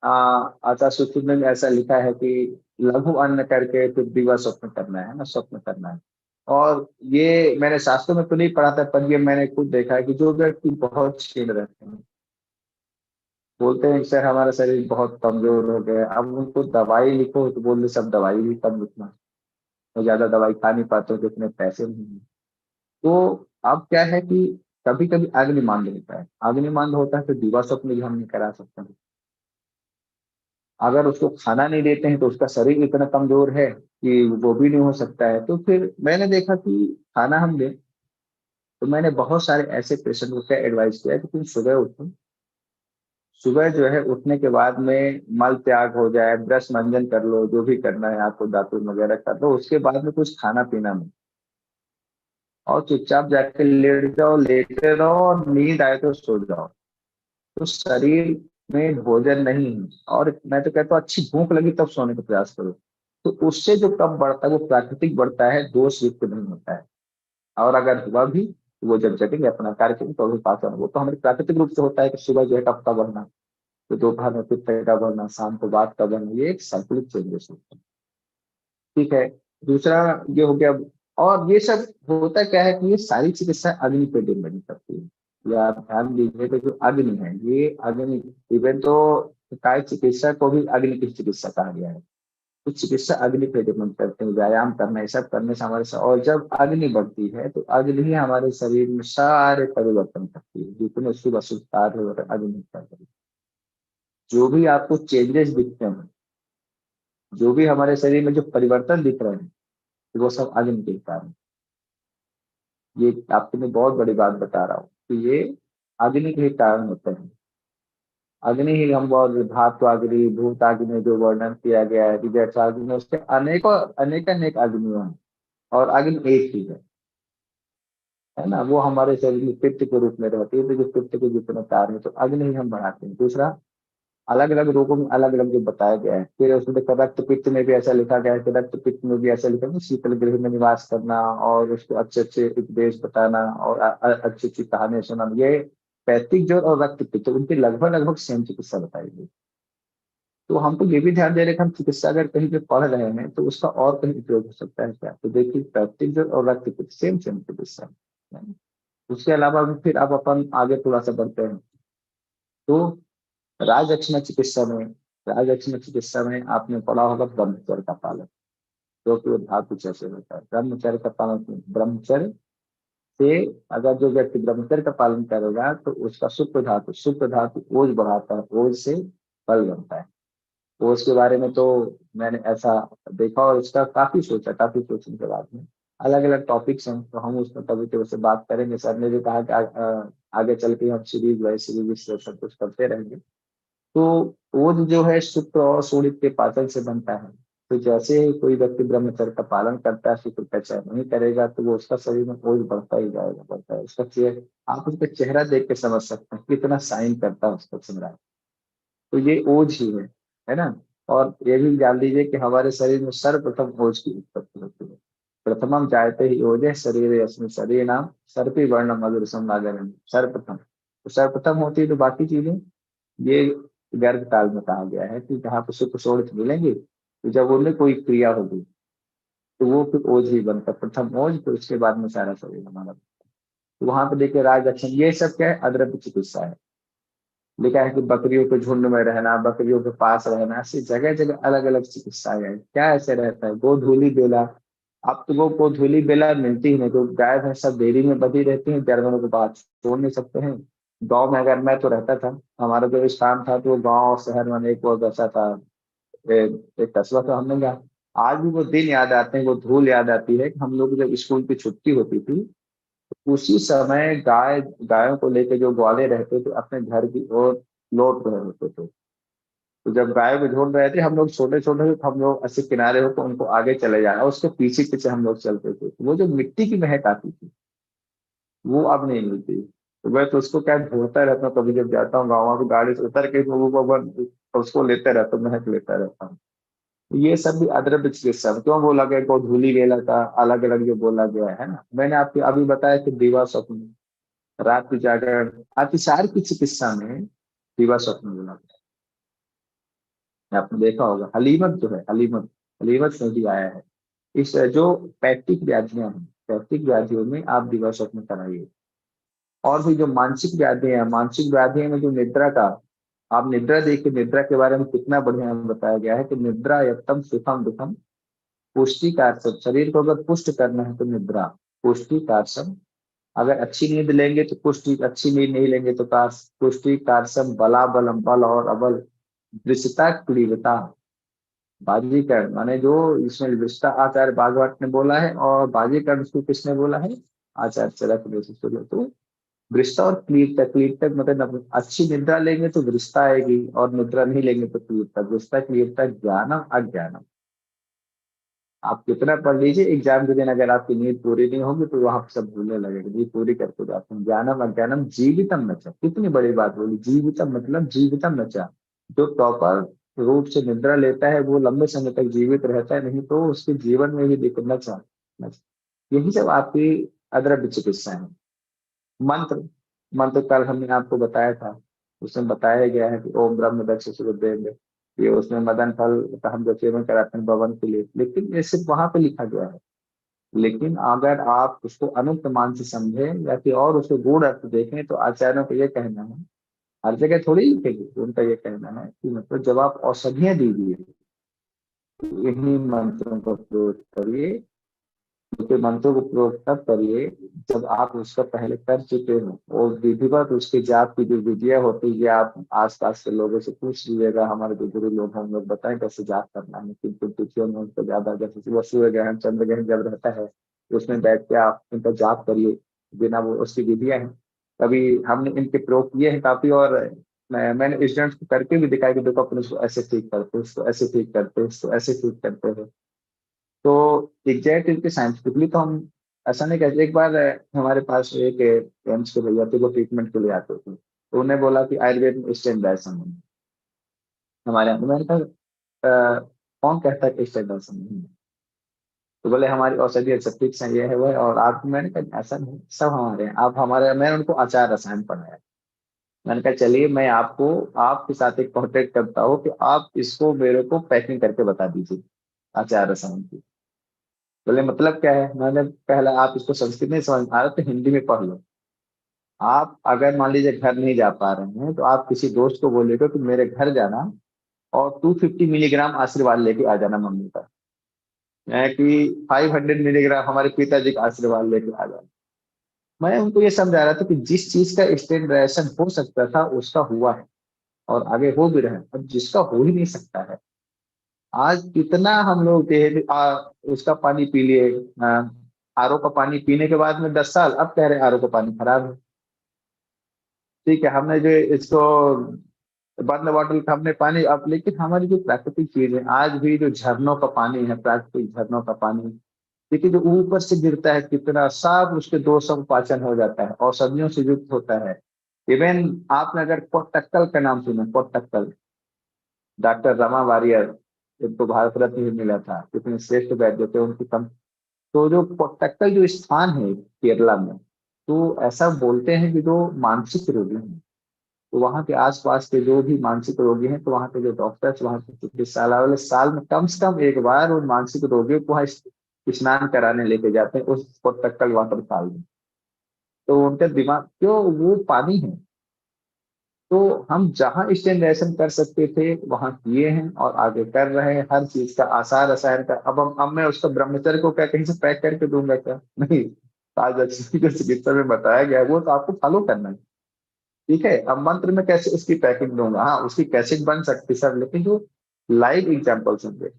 आचार्य सूत्र में ऐसा लिखा है कि लघु अन्न करके फिर दिवा स्वप्न करना है ना, स्वप्न करना है। और ये मैंने शास्त्रों में तो नहीं पढ़ा था, पर ये मैंने खुद देखा है कि जो व्यक्ति बहुत क्षीण रहते हैं, बोलते हैं सर हमारा शरीर बहुत कमजोर हो गया, अब उनको दवाई लिखो तो बोल दे सब दवाई भी कम लिखना, तो ज्यादा दवाई खा नहीं पाते हो तो इतने पैसे नहीं है। तो अब क्या है कि कभी कभी अग्निमांद होता है, अग्निमांद होता है तो दिवा स्वप्न भी हम नहीं करा सकते हैं। अगर उसको खाना नहीं देते हैं तो उसका शरीर इतना कमजोर है कि वो भी नहीं हो सकता है। तो फिर मैंने देखा कि खाना हम दें, तो मैंने बहुत सारे ऐसे पेशेंट को क्या एडवाइस किया कि तुम सुबह उठो, सुबह जो है उठने के बाद में मल त्याग हो जाए, ब्रश मंजन कर लो, जो भी करना है आपको दातुन वगैरह कर लो, उसके बाद में कुछ खाना पीना नहीं, और चुपचाप जाके लेट जाओ, लेटे रहो और नींद आए तो सो जाओ। तो शरीर में भोजन नहीं है और मैं तो कहता हूँ अच्छी भूख लगी तब सोने का प्रयास करो, तो उससे जो कब बढ़ता है वो प्राकृतिक बढ़ता है, दोष युक्त नहीं होता है। और अगर हुआ भी तो वो जब जगेंगे अपना कार्य करेंगे तो अभी पाचन, वो तो हमारे प्राकृतिक रूप से होता है कि सुबह जो है कब का बढ़ना, तो दोपहर में पित्त का बढ़ना, शाम को वात का बढ़ना, ये एक संतुलित चेंजेस होता है। ठीक है, दूसरा ये हो गया। और ये सब होता क्या है कि ये सारी चिकित्सा अग्नि पे डिपेंड करती है, या आप ध्यान दीजिए तो जो अग्नि है ये अग्नि, इवन तो काय चिकित्सा को भी अग्नि की चिकित्सा कहा गया है। तो चिकित्सा अग्नि पे डिपेंड करते हैं, व्यायाम करना ये सब करने से हमारे और जब अग्नि बढ़ती है तो अग्नि ही हमारे शरीर में सारे परिवर्तन करती है, जितने शुभ अशुभ कार्य हो रहे अग्नि करती है। जो भी आपको चेंजेस दिखते हैं, जो भी हमारे शरीर में जो परिवर्तन दिख रहे हैं, वो सब अग्नि के कारण। ये आपको मैं बहुत बड़ी बात बता रहा हूँ कि ये अग्नि के ही कारण होते हैं। अग्नि ही हम, और धात्वाग्नि, भूताग्नि जो वर्णन किया गया है, विजयाग्नि, उसके अनेकों अनेक अनेक अग्नियों हैं, और अग्नि एक ही है ना। वो हमारे शरीर में पित्त के रूप में रहती है, तो जो पित्त के जितने कार्य हैं तो अग्नि ही हम बढ़ाते हैं। दूसरा, अलग अलग रोगों में अलग अलग जो बताया गया है, फिर उसमें देखो रक्त पित्त में भी ऐसा लिखा गया है कि रक्त पित्त में भी ऐसा लिखा है कि शीतल गृह में निवास करना, और उसको अच्छे अच्छे उपदेश बताना, और अच्छी अच्छी कहानियां सुनाना। ये पैतृक ज्वर और रक्त पित्त उनकी लगभग लगभग सेम चिकित्सा बताई गई। तो हमको ये भी ध्यान दे रहे कि हम चिकित्सा अगर कहीं पे पढ़ रहे हैं तो उसका और कहीं उपयोग हो सकता है क्या। तो देखिए, पैतृक ज्वर और रक्त पित्त सेम सेम चिकित्सा है। उसके अलावा भी फिर अब अपन आगे थोड़ा सा बढ़ते हैं। तो राजलक्ष्मी चिकित्सा में आपने पढ़ा होगा ब्रह्मचर्य का पालन, जो कि वो धातु जैसे होता है। ब्रह्मचर्य का पालन, ब्रह्मचर्य से अगर जो व्यक्ति ब्रह्मचर्य का पालन करेगा तो उसका शुक्र धातु ओज बढ़ाता है, ओज से बल बनता है। ओज के बारे में तो मैंने ऐसा देखा, और इसका काफी सोचा, काफी सोचने के बाद में अलग अलग टॉपिक्स हैं, तो हम उसमें कभी कभी से बात करेंगे। सर ने भी कहा कि आगे चल के हम सीरीज बाय सीरीज इस सब कुछ करते रहेंगे। तो ओज जो है शुक्र और सूर्य के पाचन से बनता है। तो जैसे ही कोई व्यक्ति ब्रह्मचर्य का पालन करता है, शुक्र का चयन नहीं करेगा, तो वो उसका शरीर में ओज बढ़ता ही जाएगा, बढ़ता है। उसका चेहरा, आप उसका चेहरा देख के समझ सकते हैं कितना साइन करता है उसका चेहरा। तो ये ओज ही है ना। और ये भी जान लीजिए कि हमारे शरीर में सर्वप्रथम ओज की उत्पत्ति होती है। प्रथमम जायते ही ओजे शरीर यस्मिन् शरीर नाम सर्पी वर्ण मधुर समागम। सर्वप्रथम, तो सर्वप्रथम होती है, तो बाकी चीजें ये गर्भ काल में कहा गया है कि जहाँ पे सुख शोणित मिलेंगे, तो जब उनमें कोई क्रिया होगी तो वो फिर ओज ही बनता है। प्रथम ओज, तो उसके बाद में सारा शरीर हमारा। तो वहां पे देखिए राज लक्षण, ये सब क्या है, अद्रव्य चिकित्सा है। लिखा है कि बकरियों के झुंड में रहना, बकरियों के पास रहना, ऐसी जगह जगह अलग अलग चिकित्साएं हैं। क्या ऐसे रहता है, गोधूली बेला। अब तो वो गोधूली बेला मिलती ही नहीं, तो गाय भैंस सब डेयरी में बंधी रहती हैं, जानवरों को बाहर छोड़ नहीं सकते हैं। गांव में अगर, मैं तो रहता था, हमारा जो स्थान था तो गांव और शहर में एक वो जैसा था, एक कस्बा था। हमने कहा आज भी वो दिन याद आते हैं, वो धूल याद आती है कि हम लोग जब स्कूल की छुट्टी होती थी, उसी समय गायों को लेकर जो ग्वाले रहते थे अपने घर की ओर लौट रहे होते थे। तो जब गायों को ढूंढ रहे थे, हम लोग छोटे छोटे थे, तो हम लोग ऐसे किनारे होकर उनको आगे चले जाना, उसके पीछे पीछे हम लोग चलते थे। वो जो मिट्टी की महक आती थी, वो अब नहीं मिलती। तो मैं तो उसको क्या ढूंढता रहता हूँ, कभी जब जाता हूँ गाँव में गाड़ी से उतर के, तो वो उसको लेते रहता हूँ, महक लेता रहता हूँ। ये सब भी अद्रव्य चिकित्सा में क्यों बोला गया, को धूली बेला का अलग अलग जो बोला गया है ना। मैंने आपको अभी बताया कि दीवा स्वप्न, रात की जागरण, अतिसार की चिकित्सा में दीवा स्वप्न बोला गया है। आपने देखा होगा हलीमत जो है, हलीमत में भी आया है। इस जो पैक्टिक व्याधियां हैं, पैक्टिक व्याधियों में आप दीवा स्वप्न कराइए। और भी जो मानसिक व्याधियां हैं, मानसिक व्याधियों में जो निद्रा का, आप निद्रा देखिए, निद्रा के बारे में कितना बढ़िया बताया गया है कि निद्रा यत्तम सुखम दुखम पुष्टि कारसम। शरीर को अगर पुष्ट करना है तो निद्रा, पुष्टि कारसम। अगर अच्छी नींद लेंगे तो पुष्टि, अच्छी नींद नहीं लेंगे तो पुष्टि कारसम बला बलम, बल और अबल, दृश्यता क्लीबता, बाजीकरण। माने जो इसमें विष्टा आचार्य भागवत ने बोला है, और बाजीकरण उसको किसने बोला है, आचार्य चरक ने। तो वृष्टा और क्लीबता, क्लीबता मतलब अच्छी निद्रा लेंगे तो वृष्टा आएगी, और निद्रा नहीं लेंगे तो क्लीबता। वृष्टा क्लीबता ज्ञानम अज्ञानम। आप कितना पढ़ लीजिए, एग्जाम के दिन अगर आपकी नींद पूरी नहीं होगी तो वहां सब भूलने लगेगा। नींद पूरी करके जाते हैं। ज्ञानम अज्ञानम जीवितम नचा, कितनी बड़ी बात बोली, जीवितम मतलब जीवितम नचा। जो प्रॉपर रूप से निद्रा लेता है वो लंबे समय तक जीवित रहता है, नहीं तो उसके जीवन में ही दिक्कत नचा। यही सब आपकी अद्रव्य चिकित्सा है। मंत्र, मंत्र कल हमने आपको बताया था, उसमें बताया गया है कि ओम ब्रह्म दक्ष सुरदेव, ये उसमें मदन फल का हम जो सेवन कराते हैं भवन के लिए, लेकिन ये सिर्फ वहां पे लिखा गया है। लेकिन अगर आप उसको अनुक्त मान से समझे या कि और उसको गूढ़ अर्थ देखें, तो आचार्यों का ये कहना है, हर जगह थोड़ी लिखेगी, तो उनका ये कहना है कि मतलब जब आप औषधियां दीजिए, तो इन्हीं मंत्रों का प्रयोग करिए, क्योंकि मंत्रों को प्रयोग तब करिए जब आप उसका पहले कर चुके हो, और विधिवत उसके जाप की जो विधियां होती है आप आसपास के लोगों से पूछ लीजिएगा। हमारे जो गुरु लोग हैं, हम लोग बताएं कैसे जाप करना है, किन किन तिथियों में उनको ज्यादा, जैसे सुबह सूर्य ग्रहण चंद्र ग्रहण जब रहता है तो उसमें बैठ के आप इनका जाप करिए, बिना वो उसकी विधियां हैं। कभी हमने इनके प्रयोग किए हैं काफी, और मैंने स्टूडेंट्स को करके भी दिखाया कि देखो अपने इसको ऐसे ठीक करते, इसको ऐसे ठीक करते, इसको ऐसे ठीक करते हैं। तो एग्जैक्ट इनके साइंटिफिकली तो हम ऐसा नहीं कहते। एक बार हमारे पास एक एम्स के भैया थे, वो ट्रीटमेंट के लिए आते थे, तो उन्हें बोला कि आयुर्वेद में स्टेन डायसन है हमारे यहाँ। तो मैंने कहा कौन कहता है कि स्टेन डायसन नहीं है? तो बोले हमारी औषधि सब फिक्स है, ये है वो है। और आप, मैंने कहा ऐसा नहीं, सब हमारे हैं। आप हमारे, मैंने उनको आचार रसायन पढ़ाया। मैंने कहा चलिए मैं आपको आपके साथ एक कॉन्टेक्ट करता हूँ कि आप इसको मेरे को पैकिंग करके बता दीजिए आचार रसायन की। बोले मतलब क्या है? मैंने पहले, आप इसको संस्कृत नहीं समझ आ रहा तो हिंदी में पढ़ लो। आप अगर मान लीजिए घर नहीं जा पा रहे हैं तो आप किसी दोस्त को बोलेगा कि मेरे घर जाना और 250 मिलीग्राम आशीर्वाद लेके आ जाना मम्मी का, है कि 500 मिलीग्राम हमारे पिताजी का आशीर्वाद लेके आ जाना। मैं उनको ये समझा रहा था कि जिस चीज का स्टैंडर्डाइजेशन हो सकता था उसका हुआ है, और आगे हो भी रहा है। अब जिसका हो ही नहीं सकता है, आज कितना हम लोग उसका पानी पी लिए, आरओ का पानी पीने के बाद में 10 साल, अब कह रहे हैं आरओ का पानी खराब है। ठीक है, हमने जो इसको बंद बॉटल का हमने पानी, अब लेकिन हमारी जो प्राकृतिक चीज है, आज भी जो झरनों का पानी है, प्राकृतिक झरनों का पानी, देखिए जो ऊपर से गिरता है कितना साफ, उसके दोषों का पाचन हो जाता है, औषधियों से युक्त होता है। इवन आपने अगर पोटक्कल का नाम सुना, पोटक्कल, डॉक्टर रमा वारियर, इनको भारत रत्न भी मिला था, कितने श्रेष्ठ वैद्य थे उनकी कम। तो जो पोटक्कल जो स्थान है केरला में, तो ऐसा बोलते हैं कि जो मानसिक रोगी हैं, तो वहाँ के आसपास के जो भी मानसिक रोगी हैं, तो वहाँ के जो डॉक्टर्स, वहाँ के चिकित्सालय वाले साल में कम से कम एक बार उन मानसिक रोगियों को वहाँ स्नान कराने लेके जाते हैं उस पोटक्कल वाटरफॉल में। तो उनका दिमाग, क्यों, वो पानी है। तो हम जहाँ स्टैंडार्डाइजेशन कर सकते थे वहां किए हैं और आगे कर रहे हैं। हर चीज का आसार रसायन का, अब मैं उसका ब्रह्मचर्य को क्या कहीं से पैक करके दूंगा क्या? नहीं, आज अच्छी जो चिकित्सा में बताया गया है वो तो आपको फॉलो करना है। ठीक है, अब मंत्र में कैसे उसकी पैकिंग दूंगा, हाँ उसकी कैसेट बन सकती है सर, लेकिन जो लाइव एग्जाम्पल्स होंगे,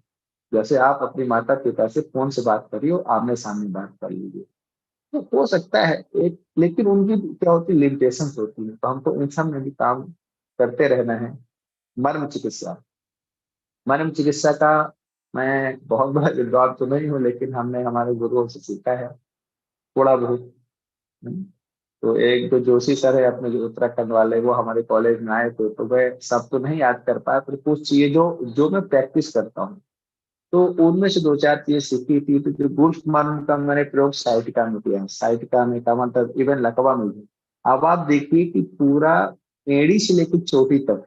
जैसे आप अपनी माता पिता से फोन से बात करिए और आमने सामने बात कर लीजिए, तो हो सकता है एक, लेकिन उनकी क्या होती है, लिमिटेशंस होती है। तो हमको इन सब में भी काम करते रहना है। मर्म चिकित्सा, मर्म चिकित्सा का मैं बहुत बड़ा विद्वान तो नहीं हूँ, लेकिन हमने हमारे गुरुओं से सीखा है थोड़ा बहुत। हम्म। तो एक जो जोशी सर है अपने, जो उत्तराखंड वाले, वो हमारे कॉलेज में आए थे, तो मैं सब तो नहीं याद कर पाया, पर कुछ चीजें जो जो मैं प्रैक्टिस करता हूँ, तो उनमें से दो चार चीजें सीखी थी। तो जो गुल्फ मर्म का मैंने प्रयोग साइटिका में किया है। साइटिका में का मतलब इवन लकवा में भी। अब आप देखिए कि पूरा एड़ी से लेकर चोटी तक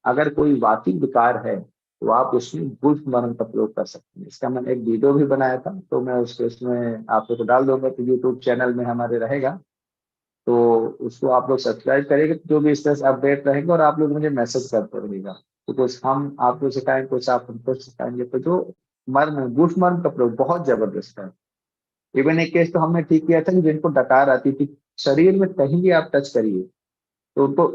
अगर कोई वाती विकार है, तो आप उसमें गुल्फ मर्म का प्रयोग कर सकते हैं। इसका मैंने एक वीडियो भी बनाया था, तो मैं उसके उसमें आप लोग को डाल दूंगा, तो यूट्यूब चैनल में हमारे रहेगा। तो उसको आप लोग सब्सक्राइब करेंगे, तो जो भी इस तरह से अपडेट रहेंगे, और आप लोग मुझे मैसेज करते रहिएगा। तो कुछ हम आपको सिखाएंगे, कुछ आप हमको सिखाएंगे। तो जो मर्म, गुल्फ मर्म का प्रयोग बहुत जबरदस्त है। इवन एक केस तो हमने ठीक किया था कि जिनको डकार आती थी, शरीर में कहीं भी आप टच करिए तो उनको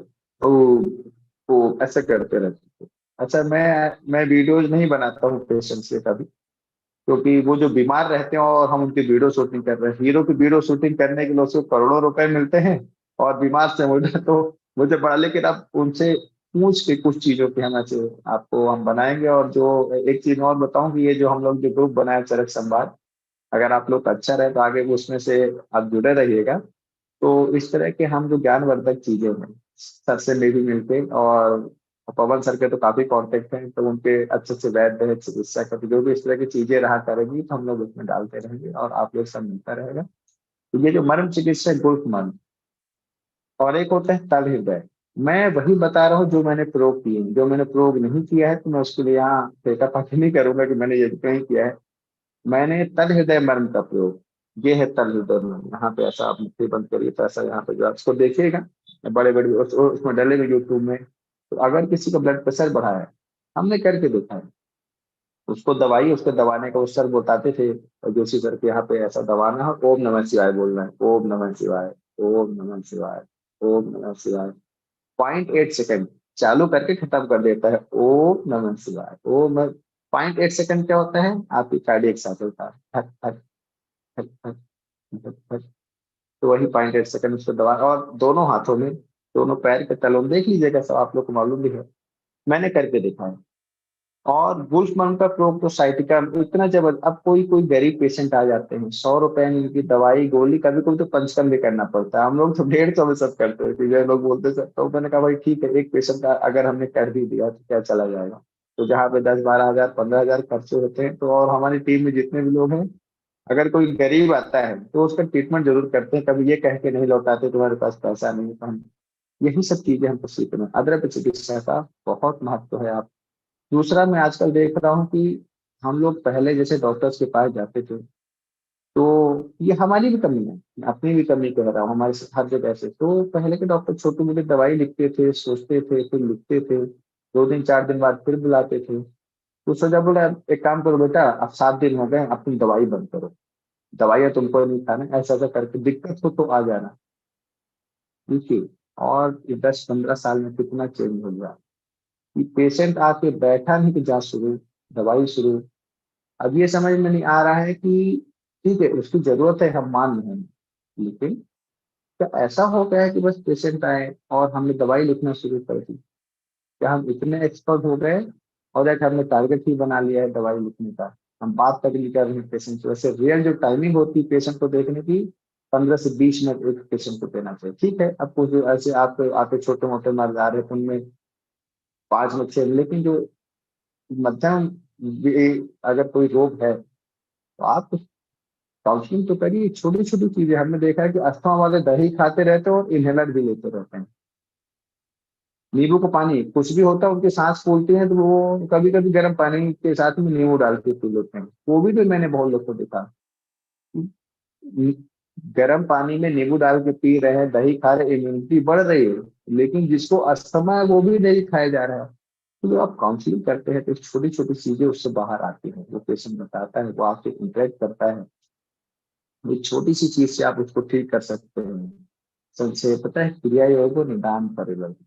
वो ऐसा करते रहते थे। अच्छा, मैं वीडियोज नहीं बनाता हूँ पेशेंट्स के कभी, क्योंकि वो जो बीमार रहते हैं और हम उनकी वीडियो शूटिंग कर रहे हैं, हीरो की वीडियो शूटिंग करने के लिए उसको करोड़ों रुपए मिलते हैं, और बीमार से मुझे तो मुझे बड़ा, लेकिन आप उनसे पूछ के कुछ चीजों के हम ऐसे आपको हम बनाएंगे। और जो एक चीज और बताऊं कि ये जो हम लोग जो ग्रुप बनाए चरक संवाद, अगर आप लोग का अच्छा रहे तो आगे वो उसमें से आप जुड़े रहिएगा। तो इस तरह के हम जो ज्ञानवर्धक चीजें हैं, सर से भी मिलते, और पवन सर के तो काफी कांटेक्ट हैं, तो उनके अच्छे से वैद्य है, चिकित्सा का, तो जो भी इस तरह की चीजें रहा करेंगी तो हम लोग उसमें डालते रहेंगे और आप लोग सब मिलता रहेगा। तो ये जो मर्म चिकित्सा है, गुल्फ मर्म, और एक होता है तल हृदय। मैं वही बता रहा हूँ जो मैंने प्रयोग किए हैं। जो मैंने प्रयोग नहीं किया है तो मैं उसके लिए यहाँ फेंका फाकी नहीं करूंगा कि मैंने ये नहीं किया है। मैंने तल हृदय मर्म का प्रयोग, ये है तल हृदय मर्म। यहाँ पे ऐसा आप मुट्ठी बंद करिए, तो ऐसा यहाँ पे जो आप इसको देखिएगा, बड़े बड़े उसमें डले हुए यूट्यूब में। तो अगर किसी का ब्लड प्रेशर बढ़ा है, हमने करके देखा है, उसको दवाई, उसको दबाने का वो सर बताते थे, और जोशी सर के यहाँ पे ऐसा दबाना है, ओम नमः शिवाय बोलना है, ओम नमः शिवाय, ओम नमः शिवाय, ओम नमः शिवाय। 0.8 सेकंड चालू करके खत्म कर देता है, ओम नमः शिवाय, ओम। 0.8 सेकंड क्या होता है, आपकी कार्डियक साथ होता है, ठक ठक ठक ठक ठक ठक। तो वही 0.8 सेकंड उसको दबा, और दोनों हाथों में, दोनों पैर के तलों में, देख लीजिएगा, सब आप लोग को मालूम भी है, मैंने करके देखा है। और बुल्समैन का प्रयोग तो साइटिका इतना जबरदस्त। अब कोई कोई गरीब पेशेंट आ जाते हैं, 100 रुपए में इनकी दवाई गोली, कभी कभी तो पंचकर्म भी करना पड़ता है, हम लोग तो 150 में सब करते हैं, ठीक है, लोग बोलते सर। तो मैंने कहा भाई ठीक है, एक पेशेंट का अगर हमने कर भी दिया तो क्या चला जाएगा। तो जहाँ पे 10-12 हजार 15 हजार खर्चे होते हैं, तो और हमारी टीम में जितने भी लोग हैं, अगर कोई गरीब आता है तो उसका ट्रीटमेंट जरूर करते हैं, कभी ये कह के नहीं लौटाते तुम्हारे पास पैसा नहीं है। तो हम यही सब चीजें हमको सीखना है, अदरक चिकित्सा का बहुत महत्व है। आप दूसरा, मैं आजकल देख रहा हूँ कि हम लोग पहले जैसे डॉक्टर्स के पास जाते थे, तो ये हमारी भी कमी है, मैं अपनी भी कमी कह रहा हूँ, हमारे हर जगह से। तो पहले के डॉक्टर छोटी मोटी दवाई लिखते थे, सोचते थे, फिर लिखते थे, 2 दिन 4 दिन बाद फिर बुलाते थे। तो सोचा, बोला एक काम करो बेटा, अब 7 दिन हो गए, अब तुम दवाई बंद करो, दवाइयाँ तुमको नहीं खाना, ऐसा ऐसा करके दिक्कत हो तो आ जाना। देखिए, और ये 10-15 साल में कितना चेंज हो गया कि पेशेंट आके बैठा नहीं कि जांच शुरू, दवाई शुरू। अब ये समझ में नहीं आ रहा है कि ठीक है, उसकी जरूरत है, हम मान रहे हैं, लेकिन क्या ऐसा हो गया है कि बस पेशेंट आए और हमने दवाई लिखना शुरू कर दी? क्या हम इतने एक्सपर्ट हो गए और एक हमने टारगेट ही बना लिया है दवाई लिखने का? हम बात तक नहीं कर रहे हैं पेशेंट से। वैसे रियल जो टाइमिंग होती है पेशेंट को देखने की, 15 से 20 मिनट एक पेशेंट को देना चाहिए, ठीक है। अब कुछ ऐसे आप आते छोटे मोटे मर्ज आ रहे हैं, उनमें 5 में 6, लेकिन जो मध्यम अगर कोई रोग है, तो आप काउंसलिंग तो करिए। छोटी छोटी चीजें, हमने देखा है कि अस्थमा वाले दही खाते रहते हैं और इनहेलर भी लेते रहते हैं। नींबू का पानी कुछ भी होता है, उनकी सांस फूलती है, तो वो कभी कभी गर्म पानी के साथ में नींबू डाल के पी लेते हैं। कोविड में मैंने बहुत लोग को देखा, कि गर्म पानी में नींबू डाल के पी रहे हैं, दही खा रहे, इम्यूनिटी बढ़ रही है। लेकिन जिसको अस्थमा है वो भी नहीं खाया जा रहा है। तो जब आप काउंसलिंग करते हैं तो छोटी छोटी चीजें उससे बाहर आती हैं, वो पेशेंट बताता है, वो आपसे इंटरेक्ट करता है, एक छोटी सी चीज से आप उसको ठीक कर सकते हैं। संक्षेप पता है, क्रिया योग और निदान परिवर्तन।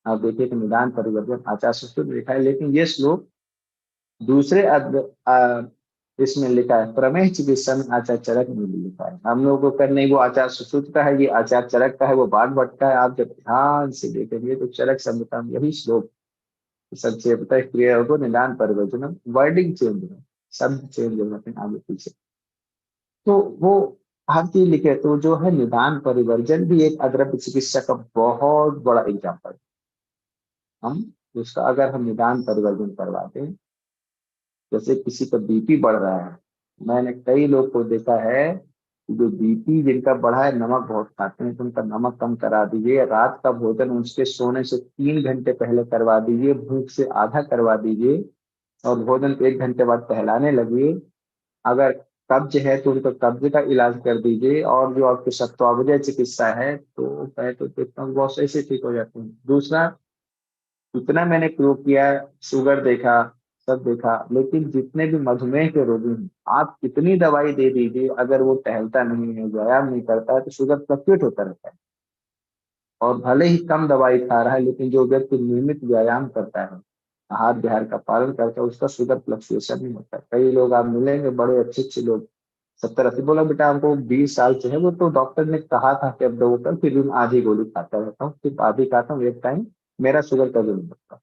आप देखिए कि निदान परिवर्तन आचार्य सुश्रुत में लिखा है, लेकिन ये श्लोक दूसरे इसमें लिखा है, प्रमेय चिकित्सा में आचार्य चरक में भी लिखा है। हम लोगों को करने, वो आचार्य सुश्रुत का है, ये आचार्य चरक का है, वो बाण भट्ट का है। आप जब ध्यान से देखेंगे तो चरक संहिता में यही श्लोक संक्षेपता है, क्रिया योग और निदान परिवर्तन, वर्डिंग चेंज है, शब्द चेंज हो जाते हैं आगे पीछे, तो वो हर चीज लिखे। तो जो है निदान परिवर्जन भी एक अग्रप चिकित्सा का बहुत बड़ा एग्जाम्पल। हम उसका अगर हम निदान परिवर्जन करवाते हैं, जैसे किसी का बीपी बढ़ रहा है, मैंने कई लोग को देखा है कि जो बीपी जिनका बढ़ा है, नमक बहुत खाते हैं, तो उनका नमक कम करा दीजिए, रात का भोजन उसके सोने से 3 घंटे पहले करवा दीजिए, भूख से आधा करवा दीजिए, और भोजन के 1 घंटे बाद टहलाने लगिए। अगर कब्ज है तो उनका कब्ज का इलाज कर दीजिए, और जो आपकी शक्तवावजय चिकित्सा है, तो मैं तो देखता हूँ बहुत ऐसे ठीक हो जाते हैं। दूसरा, इतना मैंने प्रयोग किया, शुगर देखा, सब देखा, लेकिन जितने भी मधुमेह के रोगी हैं, आप कितनी दवाई दे दीजिए, अगर वो टहलता नहीं है, व्यायाम नहीं करता है, तो शुगर फ्लक्चुएट होता रहता है। और भले ही कम दवाई खा रहा है, लेकिन जो व्यक्ति नियमित व्यायाम करता है, आहार विहार का पालन करता है, उसका शुगर फ्लक्चुएशन नहीं होता है। कई लोग आप मिलेंगे, बड़े अच्छे अच्छे लोग, 70-80, बोला बेटा हमको 20 साल से है, वो तो डॉक्टर ने कहा था कि अब दो बोतल, फिर भी मैं आधी गोली खाता रहता हूँ, सिर्फ आधी खाता हूँ एक टाइम, मेरा शुगर कभी नहीं बढ़ता।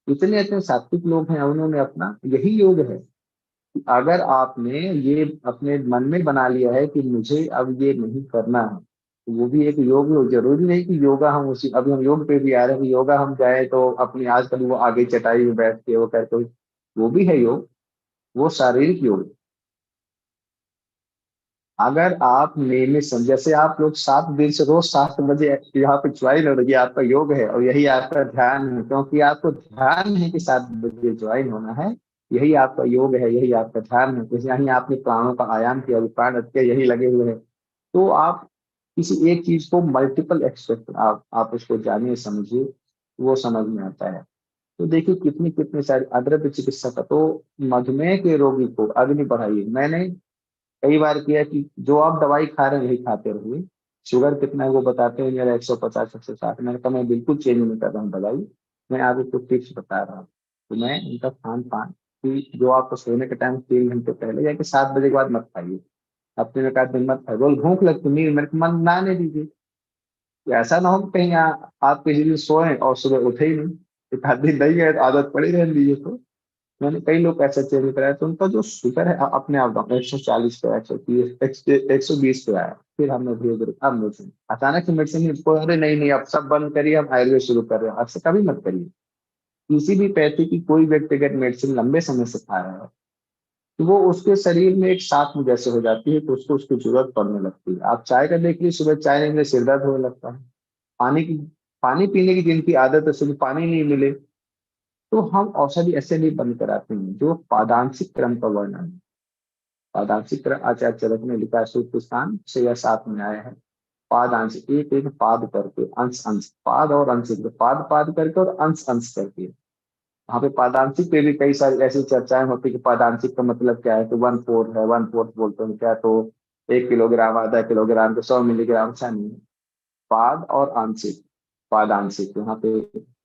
इतने इतने सात्विक लोग हैं, उन्होंने अपना यही योग है कि अगर आपने ये अपने मन में बना लिया है कि मुझे अब ये नहीं करना है, तो वो भी एक योग है। जरूरी नहीं कि योगा हम उसी, अभी हम योग पे भी आ रहे हैं कि योगा हम जाए तो अपनी, आजकल वो आगे चटाई में बैठ के वो करते, वो भी है योग, वो शारीरिक योग है। अगर आप नियमित जैसे आप लोग 7 दिन से रोज 7 बजे यहाँ पे ज्वाइन हो रही है, आपका योग है, और यही आपका ध्यान है, क्योंकि आपको ध्यान है कि 7 बजे ज्वाइन होना है, यही आपका योग है, यही आपका ध्यान है। जैसे यही आपने प्राणों का आयाम किया, अभी प्राण रख के यही लगे हुए हैं। तो आप किसी एक चीज को मल्टीपल एक्सपेक्ट, आप उसको जानिए समझिए, वो समझ में आता है। तो देखिए कितनी कितनी सारी अद्रव्य चिकित्सा का। तो मधुमेह के रोगी को अग्नि बढ़ाइए। मैंने कई बार किया कि जो आप दवाई खा रहे हैं वही खाते रहिए। शुगर कितना है वो बताते हैं, मेरा 150 160। मैंने कहा मैं बिल्कुल चेंज नहीं कर रहा हूँ दवाई, मैं आपको टिप्स बता रहा हूँ। तो मैं उनका खान पान कि जो आपको सोने के टाइम 3 घंटे पहले या कि 7 बजे के बाद मत खाइए। हफ्ते में 1 दिन मत खाइए। बोल भूख लगती नहीं, मेरे को मन ना नहीं दीजिए। तो ऐसा ना हो कि कहीं आप किसी दिन सोए और सुबह उठे ही नहीं, एक आध दिन नहीं गए तो आदत पड़ी रहने दीजिए। तो मैंने कई लोग ऐसे चेंज कराया तो उनका जो शुगर है अपने आप डाउन 140 पे 130 120 पे आया। फिर हमने धीरे धीरे अब मेडिसिन, अचानक से मेडिसिन को अरे नहीं नहीं अब सब बंद करिए, हम आयुर्वेद शुरू कर रहे हैं। अब से कभी मत करिए। किसी भी पैसे की कोई व्यक्तिगत मेडिसिन लंबे समय से खा रहा है तो वो उसके शरीर में एक साथ में जैसे हो जाती है, तो उसको उसकी जरूरत पड़ने लगती है। आप चाय का देख लीजिए, सुबह चाय नहीं मिले सिर दर्द होने लगता है। पानी की पानी पीने की जिनकी आदत है, सिर्फ पानी नहीं मिले तो हम औषधि ऐसे नहीं बंद कराते हैं। जो पादांशिक क्रम का वर्णन है, पादांशिक क्रम आचार्य चरक ने लिखा है, सूत्र स्थान 6 या 7 में आया है। पादांशिक एक एक पाद करके अंश अंश, पाद और अंश, पाद पाद करके और अंश अंश करके। वहाँ पे पादांशिक पे भी कई सारी ऐसी चर्चाएं होती है कि पादांशिक का मतलब क्या है, तो 1/4 है, 1/4 बोलते हैं क्या, तो 1 किलोग्राम, आधा किलोग्राम, तो 100 मिलीग्राम, ऐसा नहीं है। पाद और आंशिक, पादांशिक यहाँ पे।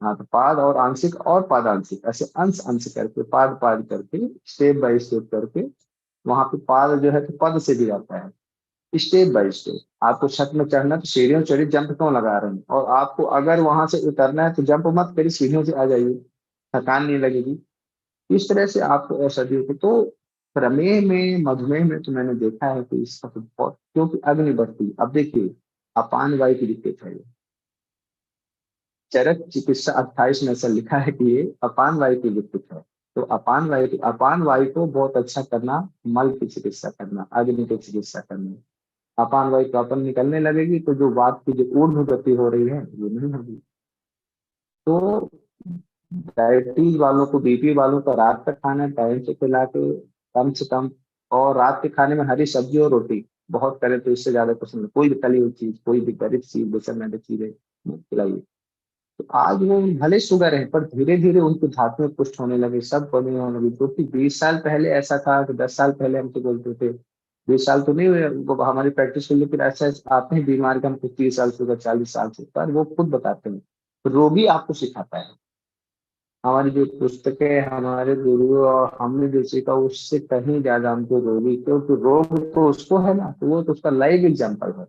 हाँ तो पाद और आंशिक और पादांशिक ऐसे अंश अंश करके, पाद पाद करके, स्टेप बाय स्टेप करके। वहां पे पाद जो है तो पद से भी आता है। स्टेप बाय स्टेप आपको छत में चढ़ना तो सीढ़ियों चढ़ी जंप क्यों लगा रहे हैं, और आपको अगर वहां से उतरना है तो जंप मत करिए, सीढ़ियों से आ जाइए, थकान नहीं लगेगी। इस तरह से आपको औषधियों को तो प्रमेह में, मधुमेह में तो मैंने देखा है कि इसका तो बहुत, क्योंकि अग्नि बढ़ती है। अब देखिए अपान वायु की दिक्कत है, चरक चिकित्सा 28 में ऐसा लिखा है कि ये अपान वायु की दिक्कत है। तो अपान वायु को बहुत अच्छा करना, मल की चिकित्सा करना, अग्नि की चिकित्सा करना। अपान वायु प्रॉपर निकलने लगेगी तो जो वात की जो ऊर्ध्व गति हो रही है वो नहीं होगी। तो डायबिटीज वालों को, बीपी वालों का रात का खाना टाइम से खिला के, कम से कम, और रात के खाने में हरी सब्जी और रोटी बहुत करें तो इससे ज्यादा कुछ नहीं। कोई भी तली हुई चीज, कोई भी गरीब चीज, बेसन मैंने चीजें खिलाइए। तो आज वो भले शुगर है पर धीरे धीरे उनकी धातुएं पुष्ट होने लगी, सब कमी होने लगी। क्योंकि 20 साल पहले ऐसा था कि 10 साल पहले हमसे बोलते थे, 20 साल तो नहीं हुए वो हमारी प्रैक्टिस को लेकर, ऐसा आते हैं बीमार के हमको 30 साल से, 40 साल से, पर वो खुद बताते हैं। तो रोगी आपको सिखाता है। हमारी जो पुस्तकें, हमारे गुरु और हमने जो सीखा उससे कहीं ज्यादा हमको रोगी, क्योंकि रोग तो उसको है ना, तो वो तो उसका लाइव एग्जाम्पल है।